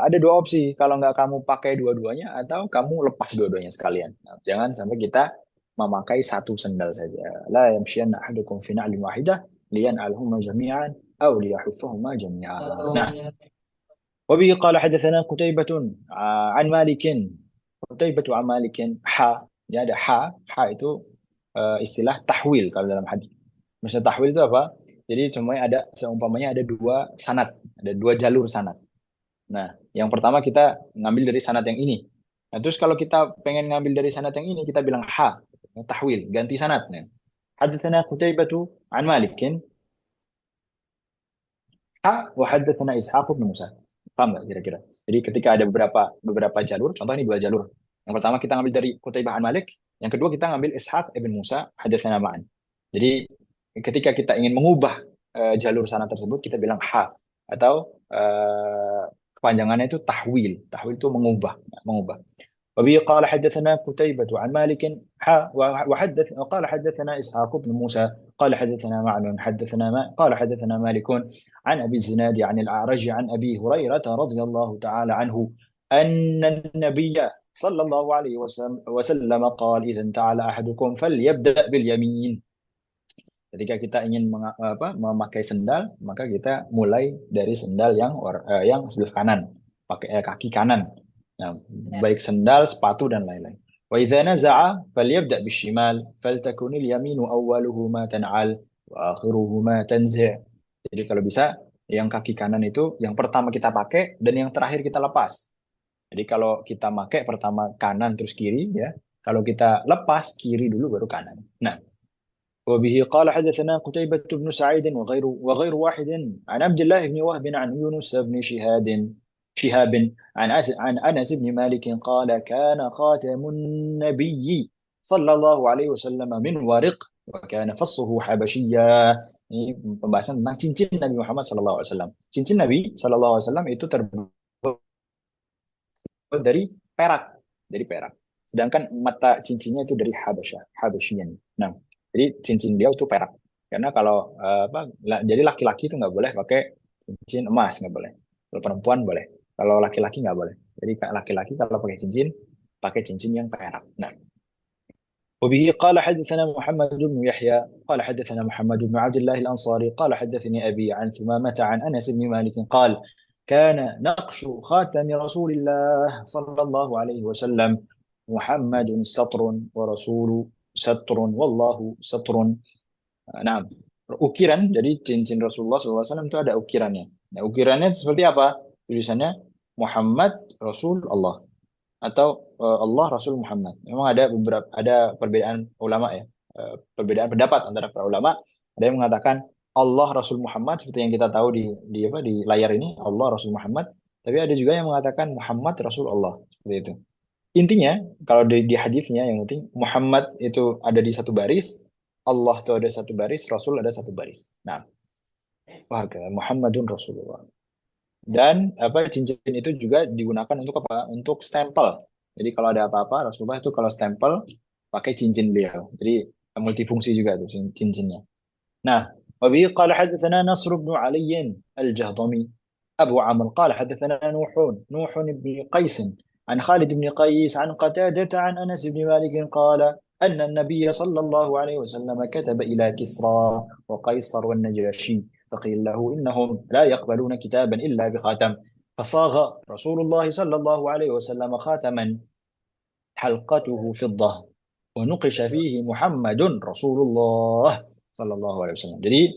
ada dua opsi. Kalau nggak kamu pakai dua-duanya atau kamu lepas dua-duanya sekalian. Nah, jangan sampai kita memakai satu sandal saja. La yamshiyanna ahadukum fi na'lin wahidah liyan'alhuma jami'an aw liyahuffahuma jami'an. Nah, wabihi qala hadatsana Qutaibah an Malikin. Qutaibah an Malikin ha. Ya ada ha. Ha itu istilah tahwil kalau dalam hadis. Maksudnya tahwil itu apa? Jadi semuanya ada, seumpamanya ada dua sanad, ada dua jalur sanad. Nah, yang pertama kita ngambil dari sanad yang ini. Nah, terus kalau kita pengen ngambil dari sanad yang ini, kita bilang ha, tahwil, ganti sanadnya. Hadatsana Qutaibah an Malikin ha wa hadatsana Ishaq bin Musa. Paham nggak kira-kira? Jadi ketika ada beberapa jalur, contoh ini dua jalur. Yang pertama kita ngambil dari Qutaibah an Malik, yang kedua kita ngambil Ishaq ibn Musa hadatsana ma'an. Jadi ketika kita ingin mengubah jalur sanad tersebut, kita bilang ha, atau kepanjangannya itu tahwil. Tahwil itu mengubah. وبه قال حدثنا قتيبة عن مالك وقال حدثنا إسحاق بن موسى قال حدثنا معن قال حدثنا مالك عن أبي الزناد عن الأعرج عن أبي هريرة رضي الله تعالى عنه أن النبي صلى الله عليه وسلم قال إذا انتعل أحدكم فليبدأ باليمين. Ketika kita ingin memakai sendal, maka kita mulai dari sendal yang sebelah kanan, pakai kaki kanan. Nah, baik sendal, sepatu dan lain-lain. Wa idza naza'a falyabda' bishimal faltakunil yaminu awwaluhu ma tan'al wa akhiruhu ma tanzi'. Jadi kalau bisa yang kaki kanan itu yang pertama kita pakai dan yang terakhir kita lepas. Jadi kalau kita pakai pertama kanan terus kiri ya. Kalau kita lepas kiri dulu baru kanan. Nah, وبه قال حدثنا قتيبة بن سعيد وغير واحد عن عبد الله بن وهب عن يونس بن شهاب عن أنس بن مالك قال كان خاتم النبي صلى الله عليه وسلم من ورق وكان فصه حبشيا. Ini pembahasan tentang cincin Nabi Muhammad SAW. Cincin Nabi SAW itu terbuat dari perak. Sedangkan mata cincinnya itu dari Habasyian. Nah, jadi cincin dia itu perak. Karena kalau jadi laki-laki itu nggak boleh pakai cincin emas, nggak boleh. Kalau perempuan boleh. Kalau laki-laki nggak boleh. Jadi laki-laki kalau pakai cincin yang perak. Nah, وبه قال حدثنا محمد بن يحيى قال حدثنا محمد بن عبد الله الأنصاري قال حدثني أبي عن ثمامة عن أنس بن مالك قال كان نقش خاتم رسول الله صلى الله عليه وسلم محمد سطر ورسول سطر والله سطر. Nah, ukiran dari cincin Rasulullah SAW itu ada ukirannya. Nah, ukirannya seperti apa? Tulisannya Muhammad Rasul Allah atau Allah Rasul Muhammad. Memang ada perbedaan ulama ya, perbedaan pendapat antara para ulama. Ada yang mengatakan Allah Rasul Muhammad seperti yang kita tahu di layar ini, Allah Rasul Muhammad. Tapi ada juga yang mengatakan Muhammad Rasul Allah seperti itu. Intinya kalau di hadisnya yang penting Muhammad itu ada di satu baris, Allah itu ada satu baris, Rasul ada satu baris. Nah, Muhammadun Rasulullah. Dan cincin itu juga digunakan untuk apa? Untuk stempel. Jadi kalau ada apa-apa Rasulullah itu kalau stempel pakai cincin beliau. Jadi multifungsi juga tuh cincinnya. نعم. وبه قال حدثنا نصر بن علي الجهضمي أبو عمرو قال حدثنا نوح بن قيس عن خالد بن قيس عن قتادة عن أنس بن مالك قال أن النبي صلى الله عليه وسلم كتب إلى كسرى وقيصر والنجاشي فقيل له إنهم لا يقبلون كتابا إلا بخاتم فصاغ رسول الله صلى الله عليه وسلم خاتما حلقته فضة ونقش فيه محمد رسول الله sallallahu alaihi wasallam. Jadi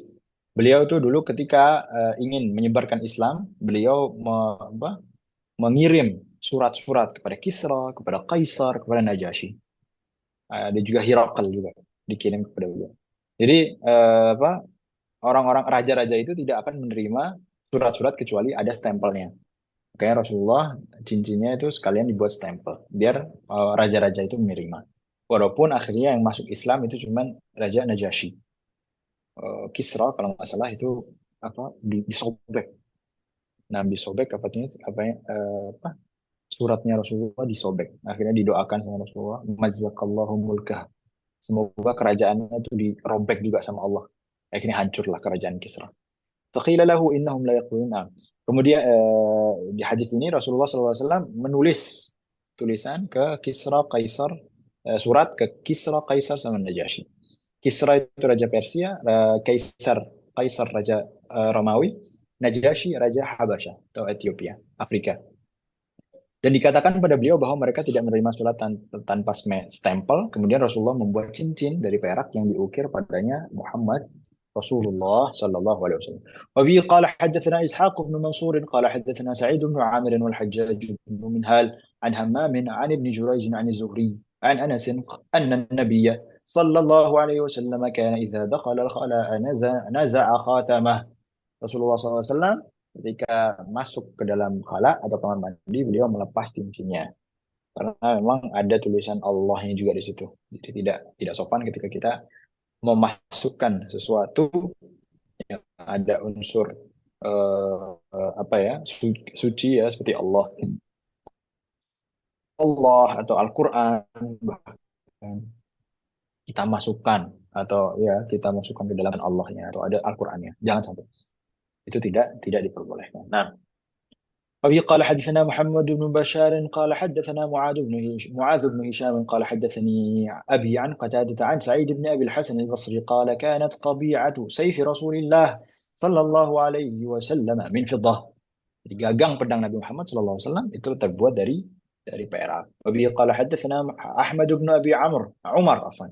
beliau itu dulu ketika ingin menyebarkan Islam, beliau mengirim surat-surat kepada Kisra, kepada Kaisar, kepada Najasyi. Dan juga Hirakal juga dikirim kepada beliau. Jadi orang-orang raja-raja itu tidak akan menerima surat-surat kecuali ada stempelnya. Makanya Rasulullah cincinnya itu sekalian dibuat stempel biar raja-raja itu menerima. Walaupun akhirnya yang masuk Islam itu cuma Raja Najasyi. Kisra kalau nggak salah itu disobek. Nah, disobek suratnya Rasulullah disobek. Akhirnya didoakan sama Rasulullah, mazzakallahu mulkah. Semoga kerajaannya itu dirobek juga sama Allah. Akhirnya hancurlah kerajaan Kisra. Faqila lahu innahum la yaquluna. Kemudian di hadis ini Rasulullah SAW menulis tulisan ke Kisra Kaisar, surat ke Kisra Kaisar sama Najasyi. Kisra itu raja Persia, Kaisar raja Romawi, Najasyi raja Habasya atau Ethiopia, Afrika. Dan dikatakan pada beliau bahwa mereka tidak menerima surat tanpa stempel. Kemudian Rasulullah membuat cincin dari perak yang diukir padanya Muhammad Rasulullah sallallahu alaihi wasallam. Wa bi qala hadatsana Ishaq bin Mansur qala hadatsana Sa'id bin Amir wal Hajjaj bin Minhal an Hammam an Ibn Jurayj an Az-Zuhri an Anas anna an-nabiy صلى الله عليه وسلم كان إذا دخل الخلاء نزع خاتمه. Rasulullah SAW ketika masuk ke dalam khala atau kamar mandi beliau melepas cincinnya karena memang ada tulisan Allahnya juga di situ. Jadi tidak sopan ketika kita memasukkan sesuatu yang ada unsur suci ya seperti Allah atau Al-Quran bahkan kita masukkan kita masukkan ke dalam Allahnya atau ada Al-Qur'annya. Jangan sampai. Itu tidak diperbolehkan. Nah, وبه قال حدثنا محمد بن بشار قال حدثنا معاذ بن هشام قال حدثني أبي عن قتادة عن سعيد بن أبي الحسن البصري قال كانت قبيعة سيف رسول الله صلى الله عليه وسلم من فضة. Jadi gagang pedang Nabi Muhammad sallallahu alaihi wasallam itu terbuat dari perak. وبه قال حدثنا أحمد بن أبي عمر عفوا.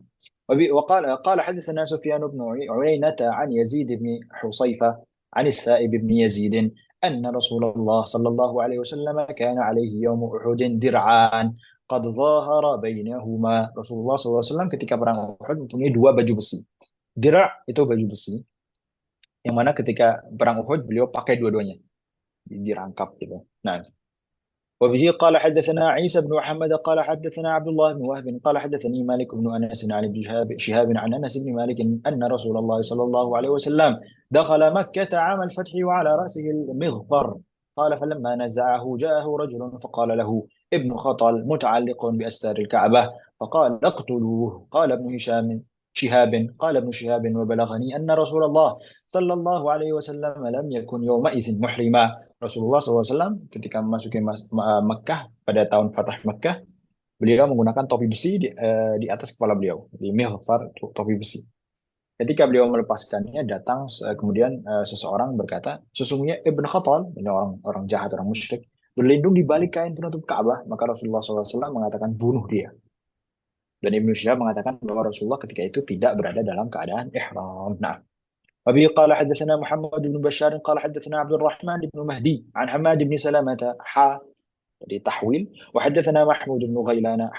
وقال حدثنا سفيان بن عيينة عن يزيد بن حصيفة عن السائب بن يزيد أن رسول الله صلى الله عليه وسلم كان عليه يوم أحد درعان قد ظاهر بينهما. Rasulullah SAW ketika perang Uhud mempunyai dua baju besi. Dir' itu baju besi yang mana ketika perang Uhud beliau pakai dua-duanya dirangkap gitu. Nah, وبه قال حدثنا عيسى بن محمد قال حدثنا عبد الله بن وهب قال حدثني مالك بن أنس عن ابن شهاب عن أنس بن مالك أن رسول الله صلى الله عليه وسلم دخل مكة عام الفتح وعلى رأسه المغفر قال فلما نزعه جاءه رجل فقال له ابن خطل متعلق بأستار الكعبة فقال اقتلوه قال ابن شهاب وبلغني أن رسول الله صلى الله عليه وسلم لم يكن يومئذ محرما. Rasulullah SAW ketika memasuki Mekah pada tahun Fatah Mekah, beliau menggunakan topi besi di atas kepala beliau, di mighfar, topi besi. Ketika beliau melepaskannya, datang kemudian seseorang berkata, sesungguhnya Ibn Khattal, ini orang jahat, orang musyrik, berlindung di balik kain penutup Ka'bah. Maka Rasulullah SAW mengatakan bunuh dia. Dan Ibnu Syihab mengatakan bahwa Rasulullah ketika itu tidak berada dalam keadaan ihram. Nah, وبه قال حدثنا محمد بن بشار قال حدثنا عبد الرحمن بن مهدي عن حماد بن سلمة تحويل وحدثنا محمود بن غيلان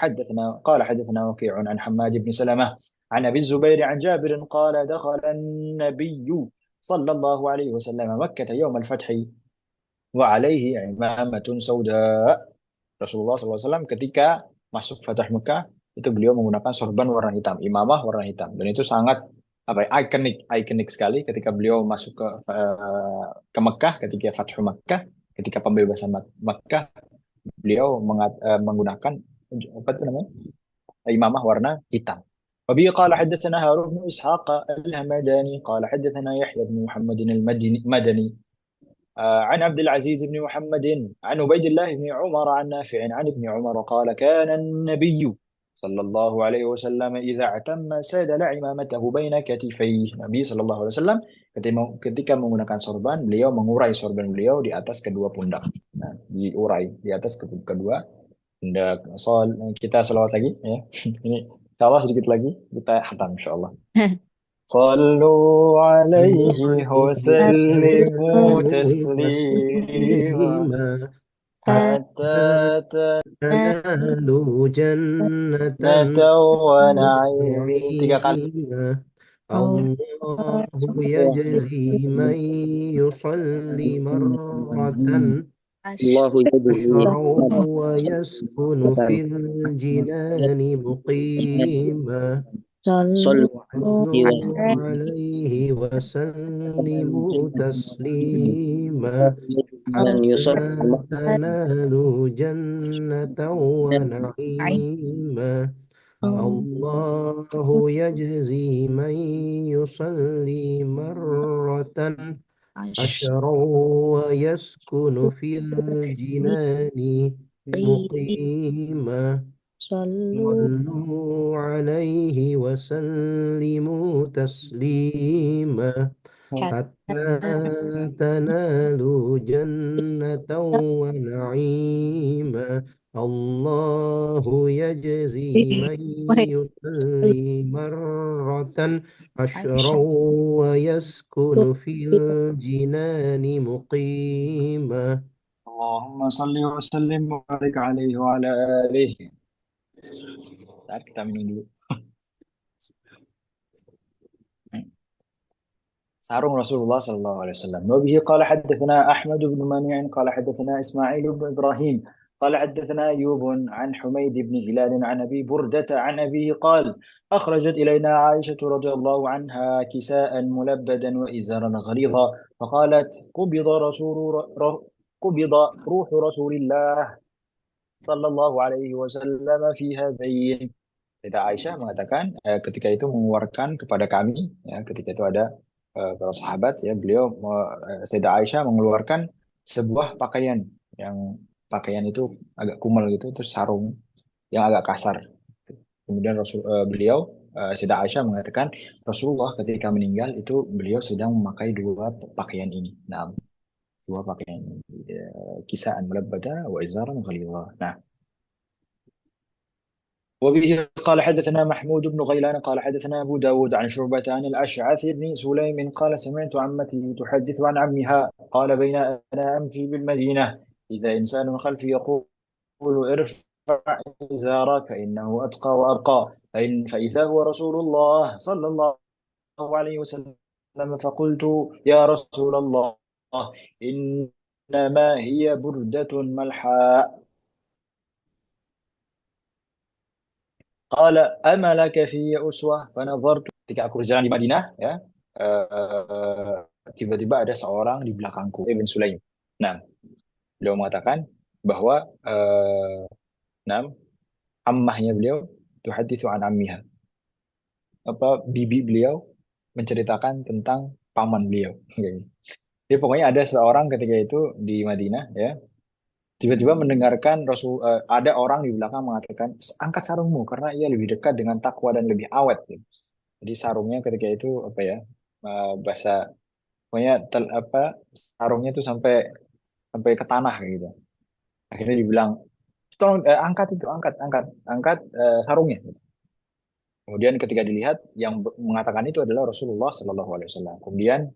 قال حدثنا وكيع عن حماد بن سلمة عن أبي الزبير عن جابر قال دخل النبي صلى الله عليه وسلم مكة يوم الفتح وعليه عمامة سوداء. Rasulullah SAW ketika masuk Fatah Mekah itu beliau menggunakan sorban warna hitam, imamah warna hitam, dan itu sangat ikonik sekali ketika beliau masuk ke Mekah ketika Fathu Mekah. ketika pembebasan Makkah, beliau menggunakan apa itu namanya, imamah warna hitam. وبه قال حدثنا هارون بن إسحاق الهمداني قال حدثنا يحيى بن محمد المدني عن عبد العزيز بن محمد عن عبيد الله بن عمر عن نافع عن ابن عمر قال كان النبي صلى الله عليه وسلم إذا اعتم سدل عمامته بين كتفيه. Nabi Shallallahu Alaihi Wasallam ketika menggunakan sorban, beliau mengurai sorban beliau di atas kedua pundak. Nah, diurai di atas kedua pundak. Kita selawat lagi ya. Ini insyaallah sedikit lagi kita hatam insyaallah. صلوا عليه وسلموا تسليما تسليما حتى تنالوا جنة جنة ونعيم. 3 kali. ونعيما الله يجزي من يصلي مرة الله يجزي عشرا ويسكن في الجنان مقيما صلوا صلوا عليه وسلموا تسليما من حتى يصلي تنالوا جنة ونعيما الله يجزي من يصلي مرة عشرا ويسكن في الجنان مقيما صلوا عليه وسلموا تسليما حتى تنالوا جنة ونعيما الله يجزي من يصلي مرة عشرا ويسكن في الجنان مقيما اللهم صل وسلم وبارك عليه وعلى آله. Bentar, kita minum dulu. sarung Rasulullah sallallahu alaihi wasallam. وبه قال حدثنا أحمد بن منيع قال حدثنا إسماعيل بن إبراهيم قال حدثنا أيوب عن حميد بن هلال عن أبي بردة عن أبيه قال أخرجت إلينا عائشة رضي الله عنها كساء ملبدا وإزارا غليظا فقالت قبض روح رسول الله صلى الله عليه وسلم في هذين. Sayyidah Aisyah mengatakan ketika itu mengeluarkan kepada kami, ya, ketika itu ada para sahabat, ya, Sayyidah Aisyah mengeluarkan sebuah pakaian yang pakaian itu agak kumal gitu, terus sarung yang agak kasar. Kemudian Sayyidah Aisyah mengatakan Rasulullah ketika meninggal itu beliau sedang memakai dua pakaian ini. Nah, dua pakaian ini, kisaan mulabbada wa izaran ghalidha. Nah, وبه قال حدثنا محمود بن غيلان قال حدثنا أبو داود عن شعبة عن الأشعث بن سليم قال سمعت عمتي تحدث عن عمها قال بين أنا أمشي بالمدينة إذا إنسان خلفي يقول ارفع إزارك إنه أتقى وأرقى فإذا هو رسول الله صلى الله عليه وسلم فقلت يا رسول الله إنما هي بردة ملحاء قال أما لك في أسوة فنظرت. Ketika aku berjalan di Madinah, ya, tiba-tiba ada seorang di belakangku, Ibn Sulaim. Nah, beliau mengatakan bahwa ammahnya beliau tuhaditsu an ammiha, bibi beliau menceritakan tentang paman beliau. Jadi pokoknya ada seorang ketika itu di Madinah, ya, tiba-tiba mendengarkan ada orang di belakang mengatakan angkat sarungmu karena ia lebih dekat dengan takwa dan lebih awet. Gitu. Jadi sarungnya ketika itu bahasa pokoknya sarungnya itu sampai ke tanah gitu. Akhirnya dibilang tolong angkat sarungnya. Gitu. Kemudian ketika dilihat yang mengatakan itu adalah Rasulullah Sallallahu Alaihi Wasallam. Kemudian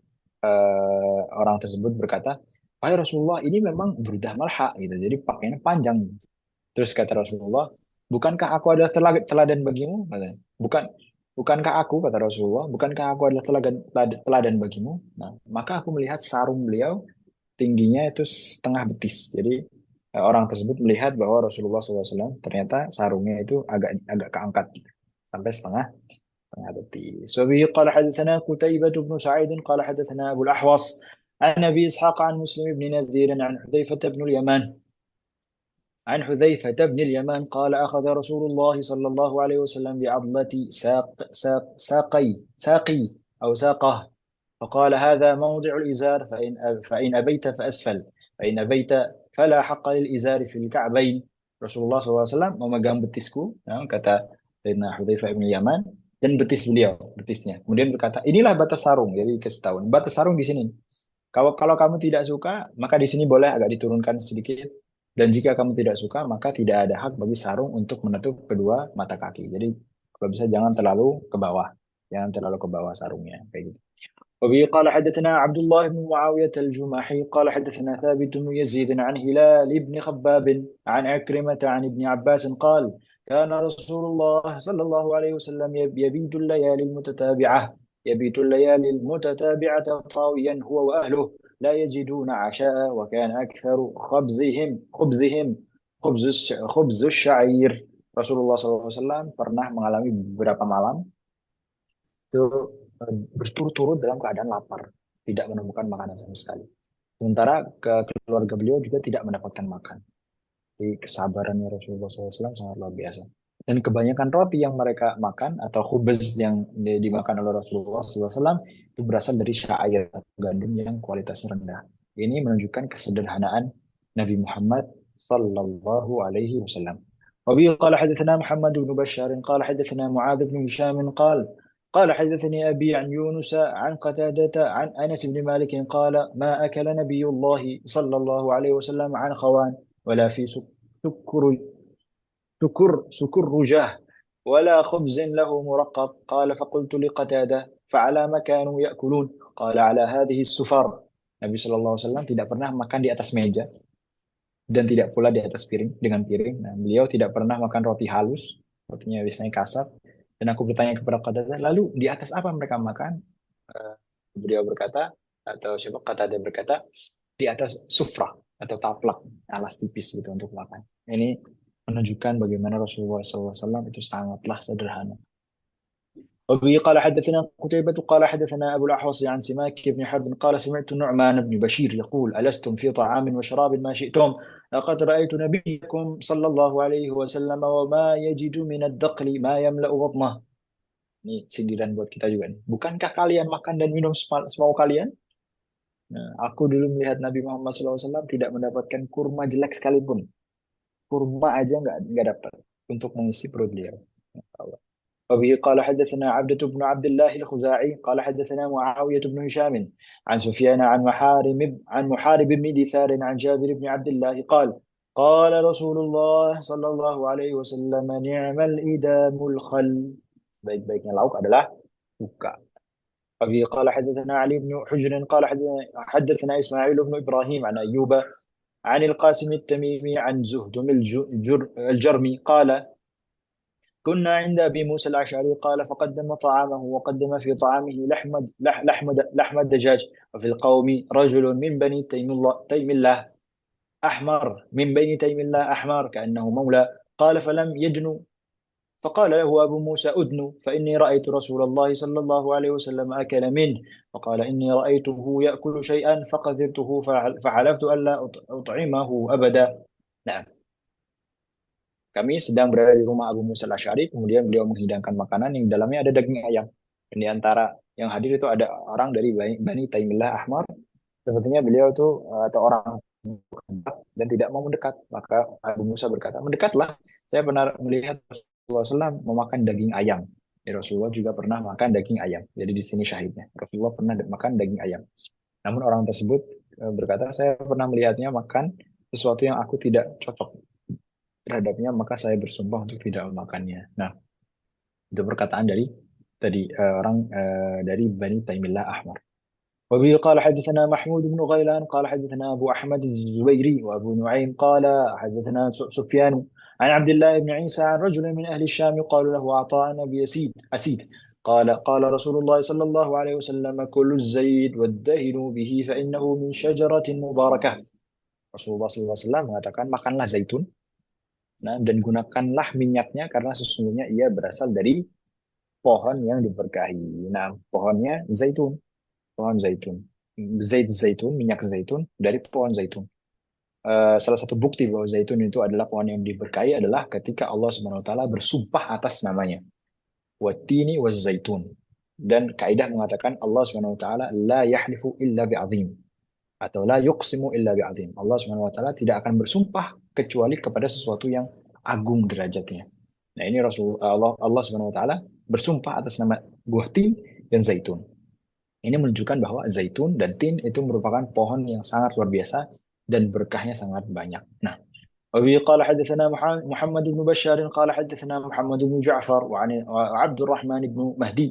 orang tersebut berkata, wahai Rasulullah, ini memang burdah malha gitu. Jadi pakainya panjang. Terus kata Rasulullah, bukankah aku adalah teladan bagimu? Bukankah aku, kata Rasulullah, bukankah aku adalah teladan bagimu? Nah, maka aku melihat sarung beliau tingginya itu setengah betis. Jadi orang tersebut melihat bahwa Rasulullah SAW ternyata sarungnya itu agak keangkat sampai setengah betis. Wabihi qala hadatsana Qutaibah bin Sa'id qala hadatsana Abu al-Ahwas عن أبي إسحاق عن مسلم بن نذير عن حذيفة بن اليمان قال أخذ رسول الله صلى الله عليه وسلم بعضلة ساقي أو ساقه فقال هذا موضع الإزار فإن أبيت فأسفل فإن أبيت فلا حق للإزار في الكعبين. Rasulullah SAW memegang betisku, ya, kata Sayyidina Hudzaifah bin Yaman, dan betisnya. Kemudian berkata, inilah batas sarung. Jadi kasih tahu, batas sarung di sini. Kalau kamu tidak suka, maka di sini boleh agak diturunkan sedikit. Dan jika kamu tidak suka, maka tidak ada hak bagi sarung untuk menutup kedua mata kaki. Jadi kalau bisa jangan terlalu ke bawah, sarungnya, kayak gitu. وبه قال حدثنا عبد الله بن معاوية الجمحي قال حدثنا ثابت بن يزيد عن هلال بن خباب عن عكرمة عن ابن عباس قال كان رسول الله صلى الله عليه وسلم يبيت الليالي المتتابعة طاويا هو وأهله لا يجدون عشاء وكان أكثر خبز الشعير. Rasulullah SAW pernah mengalami beberapa malam itu berturut-turut dalam keadaan lapar, tidak menemukan makanan sama sekali. Sementara keluarga beliau juga tidak mendapatkan makan. Jadi kesabarannya Rasulullah SAW sangat luar biasa. Dan kebanyakan roti yang mereka makan atau khubz yang dimakan oleh Rasulullah SAW itu berasal dari syair atau gandum yang kualitasnya rendah. Ini menunjukkan kesederhanaan Nabi Muhammad sallallahu alaihi wasallam. وبه قال حدثنا محمد بن بشار قال حدثنا معاذ بن هشام قال حدثني أبي عن يونس عن قتادة عن أنس بن مالك قال ما أكل نبي الله صلى الله عليه وسلم عن خوان ولا في سكر رجاه ولا خبز له مرقب قال فقلت لقتادة فعلى ما كانوا يأكلون قال على هذه السفر. Nabi SAW tidak pernah makan di atas meja dan tidak pula di atas piring dengan piring. Nah, beliau tidak pernah makan roti halus, rotinya biasanya kasar. Dan aku bertanya kepada Qatadah, lalu di atas apa mereka makan? Beliau berkata, atau siapa Qatadah berkata, di atas sufrah atau taplak, alas tipis gitu untuk makan. Ini menunjukkan bagaimana Rasulullah SAW itu sangatlah sederhana. وبه قال حدثنا قتيبة قال حدثنا أبو الأحوص عن سماك بن حرب قال سمعت نعمان بن بشير يقول ألستم في طعام وشراب ما شئتم لقد رأيت نبيكم صلى الله عليه وسلم وما يجد من الدقل ما يملأ بطنه. Ini sindiran buat kita juga nih. Bukankah kalian makan dan minum semau kalian? Nah, aku dulu melihat Nabi Muhammad SAW tidak mendapatkan kurma jelek sekalipun. Kurma aja nggak dapat untuk mengisi perut beliau. وبه قال حدثنا عبدة بن عبد الله الخزاعي قال حدثنا معاوية بن هشام عن سفيان عن محارب بن دثار عن جابر بن عبد الله قال رسول الله صلى الله عليه وسلم نعم الإدام الخل. Baik-baiknya lauk adalah buka. وبه قال حدثنا علي بن حجر قال حدثنا إسماعيل بن إبراهيم عن أيوب عن القاسم التميمي عن زهد الجرمي قال كنا عند أبي موسى الأشعري قال فقدم طعامه وقدم في طعامه لحم الدجاج وفي القوم رجل من بني تيم الله أحمر من بني تيم الله أحمر كأنه مولى قال فلم يدنو فقال له أبو موسى أدنو فإني رأيت رسول الله صلى الله عليه وسلم أكل منه فقال إني رأيته يأكل شيئا فقذرته فحلفت ألا أطعمه أبدا. نعم. Kami sedang berada di rumah Abu Musa al-Asy'ari, kemudian beliau menghidangkan makanan yang dalamnya ada daging ayam. Dan di antara yang hadir itu ada orang dari Bani Taimillah Ahmar. Sepertinya beliau itu atau orang dan tidak mau mendekat. Maka Abu Musa berkata, mendekatlah. Saya pernah melihat Rasulullah SAW memakan daging ayam. Ya, Rasulullah juga pernah makan daging ayam. Jadi di sini syahidnya. Rasulullah pernah makan daging ayam. Namun orang tersebut berkata, saya pernah melihatnya makan sesuatu yang aku tidak cocok terhadapnya, maka saya bersumpah untuk tidak memakannya. Nah, itu perkataan dari orang dari Bani Taimillah Ahmar. وبه قال حدثنا محمود بن غيلان قال حدثنا أبو أحمد الزبيري وأبو نعيم قال حدثنا سفيان عن عبد الله بن عيسى عن رجل من أهل الشام يقال له عطاء أبي أسيد قال رسول الله صلى الله عليه وسلم كل الزيت وادهنوا به فإنه من شجرة مباركة. Rasulullah SAW mengatakan makanlah zaitun. Nah, dan gunakanlah minyaknya karena sesungguhnya ia berasal dari pohon yang diberkahi. Nah, pohonnya zaitun, pohon zaitun. zait zaitun, minyak zaitun dari pohon zaitun. Salah satu bukti bahwa zaitun itu adalah pohon yang diberkahi adalah ketika Allah Subhanahu wa taala bersumpah atas namanya. Watini waz zaitun. Dan kaidah mengatakan Allah Subhanahu wa taala la yahlifu illa bi'azim atau la yuqsimu illa bi'azim. Allah Subhanahu wa taala tidak akan bersumpah kecuali kepada sesuatu yang agung derajatnya. Nah, ini Allah Subhanahu wa taala bersumpah atas nama buah tin dan zaitun. Ini menunjukkan bahwa zaitun dan tin itu merupakan pohon yang sangat luar biasa dan berkahnya sangat banyak. Nah, وبه قال حدثنا محمد بن بشار قال حدثنا محمد بن جعفر وعبد الرحمن بن مهدي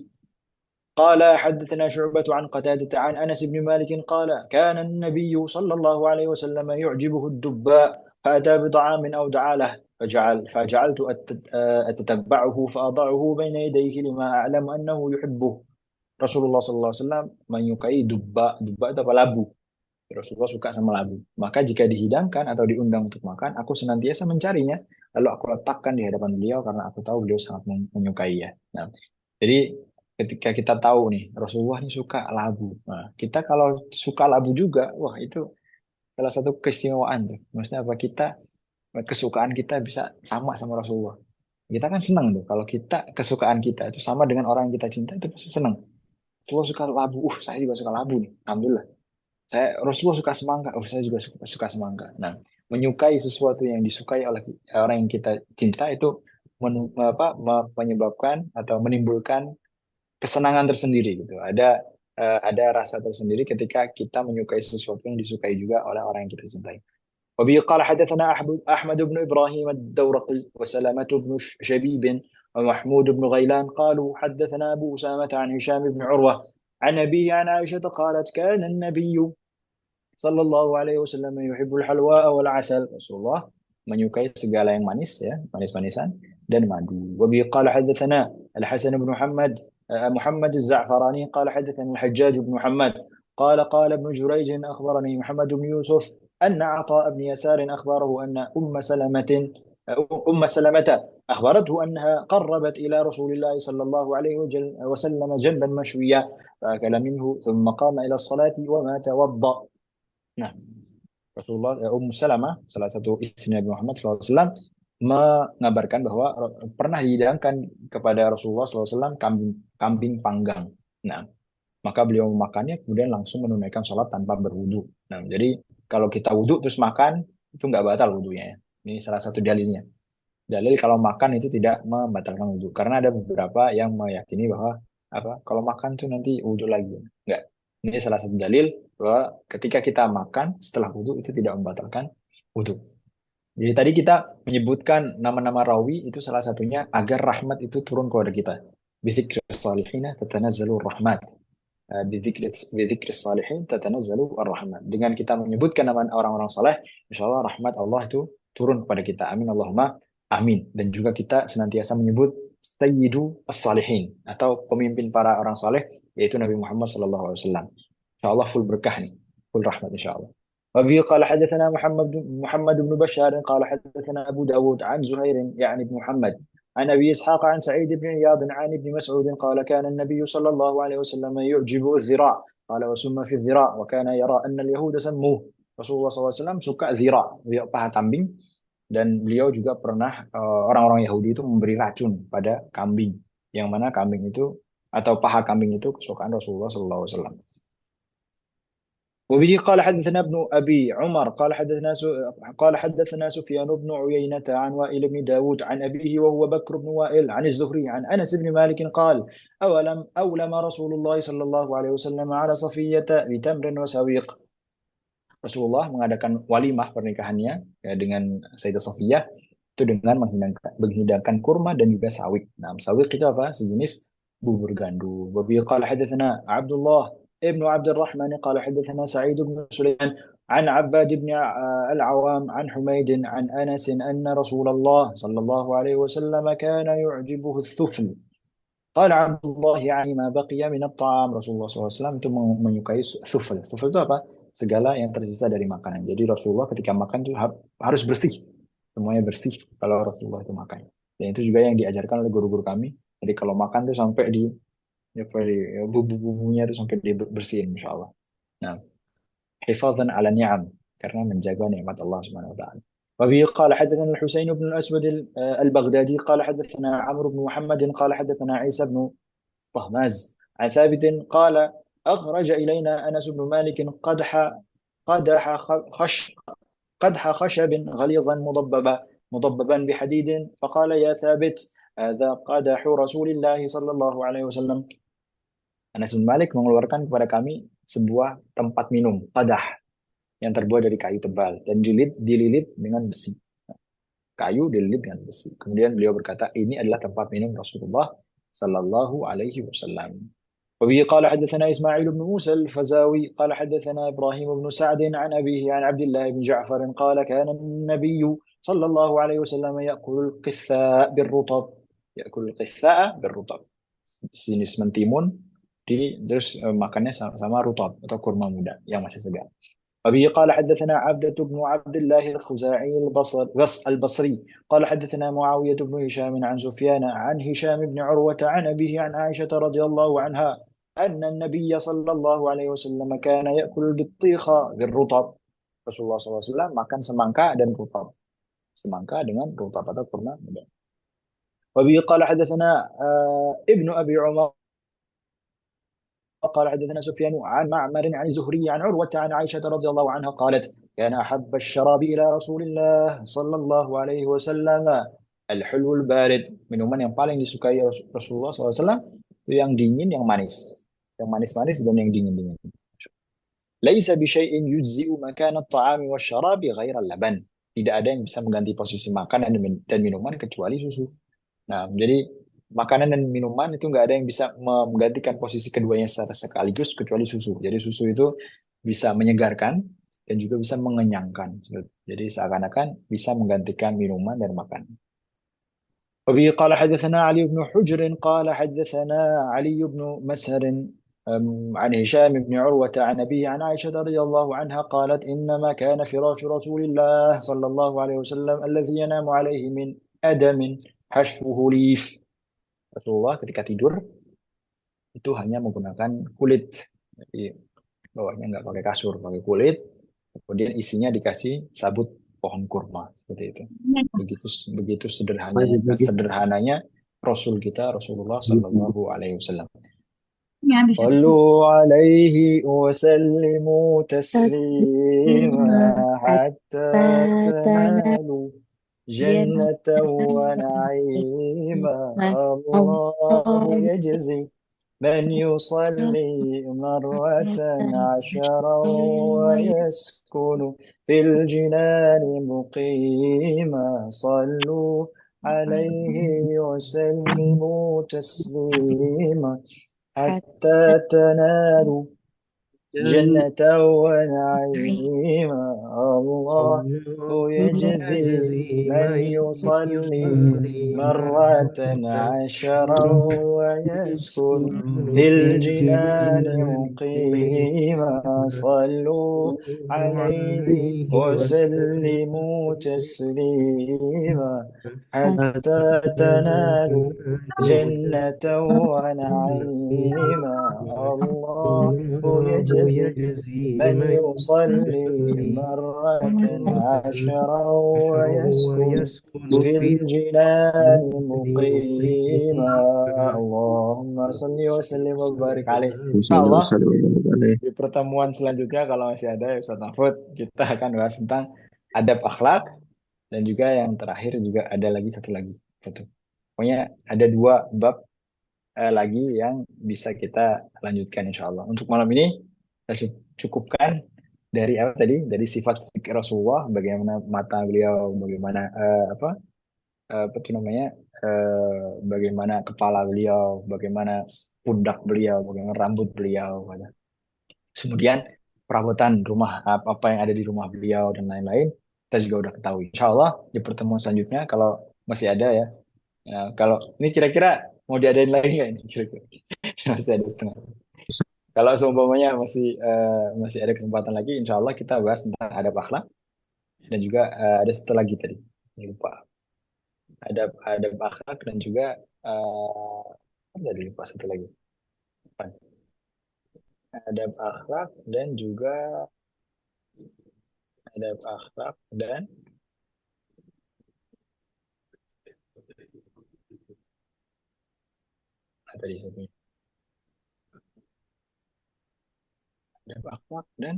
قال حدثنا شعبة عن قتادة عن أنس بن مالك قال كان النبي صلى الله عليه وسلم يعجبه الدباء فأتى بطعام أو دعا له فجعلت أتتبعه فأضعه بين يديه لما أعلم أنه يحبه. Rasulullah SAW menyukai dubba. Dubba itu apa? Labu. Rasulullah suka sama labu. Maka jika dihidangkan atau diundang untuk makan, aku senantiasa mencarinya. Lalu aku letakkan di hadapan beliau karena aku tahu beliau sangat menyukainya. Nah, jadi ketika kita tahu nih Rasulullah ini suka labu. Nah, kita kalau suka labu juga, wah itu salah satu keistimewaan tuh. Maksudnya apa? Kesukaan kita bisa sama Rasulullah. Kita kan senang tuh kalau kesukaan kita itu sama dengan orang yang kita cinta, itu pasti senang. Rasulullah suka labu, saya juga suka labu nih. Alhamdulillah. Rasulullah suka semangka, saya juga suka semangka. Nah, menyukai sesuatu yang disukai oleh orang yang kita cinta itu menyebabkan atau menimbulkan kesenangan tersendiri gitu. Ada rasa tersendiri ketika kita menyukai sesuatu yang disukai juga oleh orang yang kita cintai. وبه قال حدثنا أحمد بن إبراهيم الدورقي وسلامة بن شبيب ومحمود بن غيلان قالوا حدثنا أبو أسامة عن هشام بن عروة عن أبيه عن عائشة قالت كان النبي صلى الله عليه وسلم يحب الحلواء والعسل. Rasulullah menyukai segala yang manis ya, manis-manisan dan madu. وبه قال حدثنا الحسن بن محمد الزعفراني قال حدثنا الحجاج بن محمد قال ابن جريج أخبرني محمد بن يوسف أن عطاء بن يسار أخبره أن أم سلمة أخبرته أنها قربت إلى رسول الله صلى الله عليه وسلم جنبا مشويا فأكل منه ثم قام إلى الصلاة وما توضأ. Nah, Rasulullah Salamah, salah satu istri Nabi Muhammad SAW, mengabarkan bahwa pernah dihidangkan kepada Rasulullah SAW kambing panggang. Nah, maka beliau memakannya kemudian langsung menunaikan sholat tanpa berwudu. Nah, jadi kalau kita wudu terus makan itu nggak batal wudunya ya. Ini salah satu dalilnya. Dalil kalau makan itu tidak membatalkan wudu. Karena ada beberapa yang meyakini bahwa kalau makan tuh nanti wudu lagi. Enggak. Ini salah satu dalil bahwa ketika kita makan setelah wudu itu tidak membatalkan wudu. Jadi tadi kita menyebutkan nama-nama rawi itu salah satunya agar rahmat itu turun kepada kita. Bidzikri salihina tatanazzalur rahmat. Bidzikri salihin tatanazzalu ar-rahmat. Dengan kita menyebutkan nama orang-orang saleh, insyaallah rahmat Allah itu turun kepada kita. Amin Allahumma amin. Dan juga kita senantiasa menyebut sayyidu as-salihin atau pemimpin para orang saleh yaitu Nabi Muhammad sallallahu alaihi wasallam. Insyaallah full berkah nih, full rahmat insyaallah. وبه قال حدثنا محمد بن بشار قال حدثنا أبو داود عن زهير يعني بن محمد عن أبي إسحاق عن سعيد بن عياض عن ابن مسعود قال كان النبي صلى الله عليه وسلم يعجب الذراع قال وسم في الذراع وكان يرى أن اليهود سموه. Rasulullah SAW suka zira, paha kambing, dan beliau juga pernah orang-orang Yahudi itu memberi racun pada kambing, yang mana kambing itu atau paha kambing itu kesukaan Rasulullah SAW. وبه قال حدثنا ابن أبي عمر قال حدثنا سفيان بن عيينة عن وائل بن داود عن أبيه وهو بكر بن وائل عن الزهري عن أنس بن مالك قال أولم رسول الله صلى الله عليه وسلم على صفية بتمر وسويق. Rasulullah mengadakan walimah pernikahannya ya, dengan Sayyidah Safiyah itu dengan menghidangkan kurma dan juga sawik. Nah, sawik itu apa? Sejenis bubur gandum. Wabi qala hadatsana Abdullah ابن عبد الرحمن قال حدثنا سعيد بن سليمان عن عباد بن العوام عن حميد عن أنس أن رسول الله صلى الله عليه وسلم كان يعجبه الثفل. قال عبد الله يعني ما بقي من الطعام. Rasulullah SAW itu menyukai thufl. Thufl itu apa? Segala yang tersisa dari makanan. Jadi Rasulullah ketika makan itu harus bersih. Semuanya bersih kalau Rasulullah itu makan. Dan itu juga yang diajarkan oleh guru-guru kami. Jadi kalau makan itu sampai di bumbu-bumbunya itu sampai dibersihin insya Allah. Nah, hifadhan ala ni'am, karena menjaga nikmat Allah Subhanahu wa taala. وبه قال حدثنا الحسين بن الأسود البغدادي قال حدثنا عمرو بن محمد قال حدثنا عيسى بن طهماز عن ثابت قال أخرج إلينا أنس بن مالك قدح خش قدح خشب غليظا مضببا بحديد فقال يا ثابت هذا قدح رسول الله صلى الله عليه وسلم. Anas bin Malik mengeluarkan kepada kami sebuah tempat minum, qadah, yang terbuat dari kayu tebal dan dililit dengan besi. Kayu dililit dengan besi. Kemudian beliau berkata, ini adalah tempat minum Rasulullah sallallahu alaihi wasallam. وبه قال حدثنا إسماعيل بن موسى الفزاوي قال حدثنا إبراهيم بن سعد عن أبيه عن عبد الله بن جعفر قال كان النبي صلى الله عليه وسلم يأكل القثاء بالرطب. يأكل القثاء بالرطب. Jenis mentimun terus makannya sama rutab atau kurma muda yang masih segar. وبه قال حدثنا عبدة بن عبد الله الخزاعي البصري قال حدثنا معاوية بن هشام عن سفيان عن هشام بن عروة عن أبيه عن عائشة رضي الله عنها أن النبي صلى الله عليه وسلم كان يأكل البطيخ بالرطب. Rasulullah SAW makan semangka dan rutab. Semangka dengan rutab atau kurma muda. وبه قال حدثنا ابن أبي عمر قال حدثنا سفيان عن معمر عن الزهري عن عروة عن عائشة رضي الله عنها قالت كان أحب الشراب إلى رسول الله صلى الله عليه وسلم الحلو البارد. Minuman yang paling disukai Rasulullah SAW itu yang dingin, yang manis, yang manis-manis dan yang dingin-dingin. ليس بشيء يجزئ مكان الطعام والشراب غير اللبن. Tidak ada yang bisa mengganti posisi makanan dan minuman kecuali susu. Nah, jadi makanan dan minuman itu nggak ada yang bisa menggantikan posisi keduanya secara sekaligus kecuali susu. Jadi susu itu bisa menyegarkan dan juga bisa mengenyangkan. Jadi seakan-akan bisa menggantikan minuman dan makanan. وبه قال حدثنا علي بن حجر قال حدثنا علي بن مسهر عن هشام بن عروة عن أبيه عن عائشة رضي الله عنها قالت إنما كان فراش رسول الله صلى الله عليه وسلم الذي ينام عليه من أدم حشوه ليف. Rasulullah ketika tidur itu hanya menggunakan kulit. Jadi bawahnya nggak pakai kasur, pakai kulit. Kemudian isinya dikasih sabut pohon kurma seperti itu. Begitu sederhananya Rasul kita Rasulullah Sallallahu Alaihi Wasallam. Sallu alaihi wa sallimu taslima hatta tanalu jannata wa na'ima. Allah yajzi من يصلي مرة عشرا ويسكن في الجنان مقيما. صلوا عليه وسلموا تسليما حتى تنالوا جنة ونعيما. الله يجزي من يصلي مرة عشرا ويسكن في الجنان مقيما. صلوا عليه وسلموا تسليما حتى تنالوا جنة ونعيما. الله يجزي من يصلي مرة عشرا ويسكن في الجنان مقيما. اللهم صل وسلم وبارك عليه. Insyaallah di pertemuan selanjutnya kalau masih ada ya Ustaz Mahfud, kita akan bahas tentang adab akhlak dan juga yang terakhir juga ada lagi satu lagi. Betul. Pokoknya ada dua bab lagi yang bisa kita lanjutkan insya Allah. Untuk malam ini kita cukupkan dari apa tadi? Dari sifat fisik Rasulullah, bagaimana mata beliau, bagaimana apa itu namanya, bagaimana kepala beliau, bagaimana pundak beliau, bagaimana rambut beliau. Kemudian perabotan rumah, apa yang ada di rumah beliau dan lain-lain, kita juga udah ketahui. Insya Allah di pertemuan selanjutnya kalau masih ada ya. Kalau ini kira-kira mau diadain lagi nggak ini kira-kira? Masih ada setengah. Kalau seumpamanya masih ada kesempatan lagi, insya Allah kita bahas tentang adab akhlak dan juga ada satu lagi tadi, lupa. Adab akhlak dan juga ada lupa satu lagi. adab akhlak dan juga adab akhlak dan apa tadi satunya? Adab akhlak dan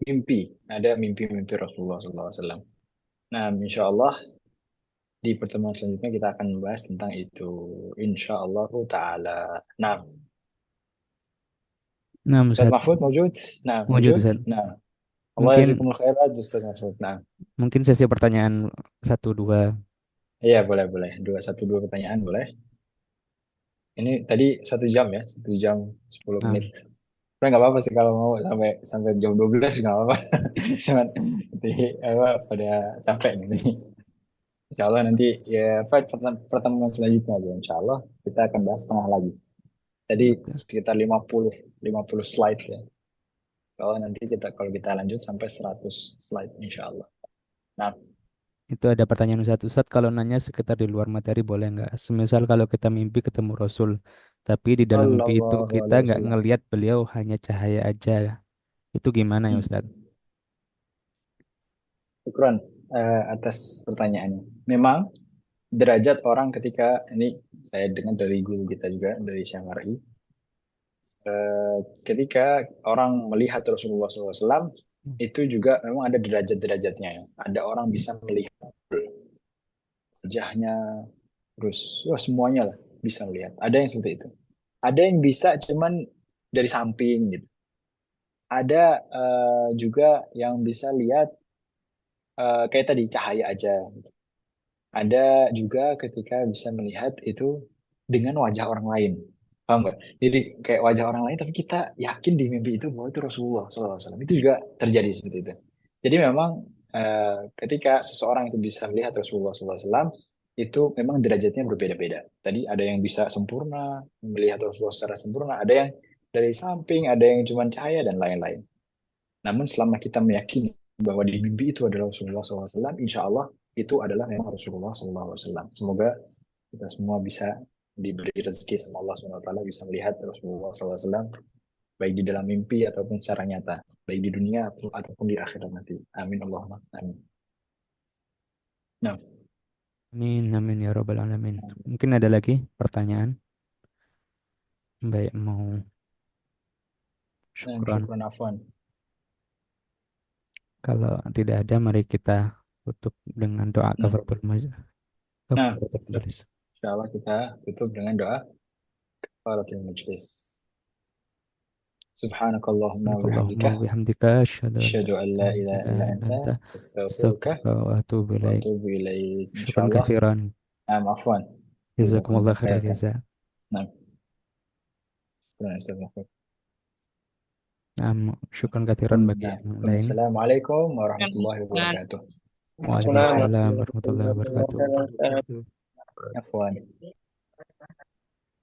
mimpi. Ada mimpi-mimpi Rasulullah SAW. Nah, insya Allah di pertemuan selanjutnya kita akan membahas tentang itu. Insya Allah Ta'ala. Nah, Nah, Ustaz Ustaz, Mahfud mawjud? Nah, wujud mawjud? Ustaz. Nah, Allah Mungkin yazikumul khairat, Ustaz Mahfud. Nah, mungkin sesi pertanyaan 1-2. iya boleh, boleh. Dua pertanyaan boleh. Ini tadi 1 jam ya, 1 jam 10 Nah, menit. Tapi nggak apa-apa sih kalau mau sampai sampai jam 12 nggak apa-apa. Cuman nanti apa pada capek nih. Insya Allah nanti ya apa pertemuan selanjutnya aja. Insya Allah kita akan bahas setengah lagi. Tadi sekitar 50 slide ya. Kalau kita lanjut sampai 100 slide insya Allah. Nah, itu ada pertanyaan Ustaz. Ustaz, kalau nanya sekitar di luar materi boleh nggak? Semisal kalau kita mimpi ketemu Rasul, tapi di dalam mimpi itu Sallallahu kita alaihi nggak wasallam. ngelihat beliau, hanya cahaya aja. Itu gimana ya Ustaz? Hmm. Syukron atas pertanyaannya. Memang derajat orang ketika ini saya dengar dari guru kita juga dari Syamari, ketika orang melihat Rasulullah SAW itu juga memang ada derajat-derajatnya ya. Ada orang bisa melihat wajahnya, terus wah semuanya lah bisa melihat. Ada yang seperti itu. Ada yang bisa cuman dari samping gitu. Ada juga yang bisa lihat kayak tadi cahaya aja. Ada juga ketika bisa melihat itu dengan wajah orang lain. Paham nggak? Jadi kayak wajah orang lain, tapi kita yakin di mimpi itu bahwa itu Rasulullah SAW. Itu juga terjadi seperti itu. Jadi memang ketika seseorang itu bisa melihat Rasulullah SAW, itu memang derajatnya berbeda-beda. Tadi ada yang bisa sempurna, melihat Rasulullah secara sempurna, ada yang dari samping, ada yang cuma cahaya, dan lain-lain. Namun selama kita meyakini bahwa di mimpi itu adalah Rasulullah SAW, insya Allah itu adalah memang Rasulullah SAW. Semoga kita semua bisa diberi rezeki sama Allah SWT bisa melihat Rasulullah SAW baik di dalam mimpi ataupun secara nyata, baik di dunia ataupun di akhirat nanti. Amin Allahumma amin. Nah, Amin, amin ya Rabbal Alamin. Mungkin ada lagi pertanyaan? Baik, mau syukron. syukran afwan. Kalau tidak ada, mari kita tutup dengan doa Nah, kafaratul majelis. insya Allah kita tutup dengan doa kafaratul majlis. Subhanakallahumma wa bihamdika Allahumma bihamdika asyhadu an la ilaha illa anta anta astaghfiruka astaghfiruka wa atubu wa ilaik. atubu ilaik. Syukran Insyaallah. katsiran. Afwan. Jazakumullah Jazakumullah khairan khairan. jaza. Nah, syukran Ustaz Mahfud. Syukran katsiran bagi Nah, yang lain. Assalamualaikum warahmatullahi wabarakatuh. Waalaikumsalam warahmatullahi wabarakatuh. Afwan.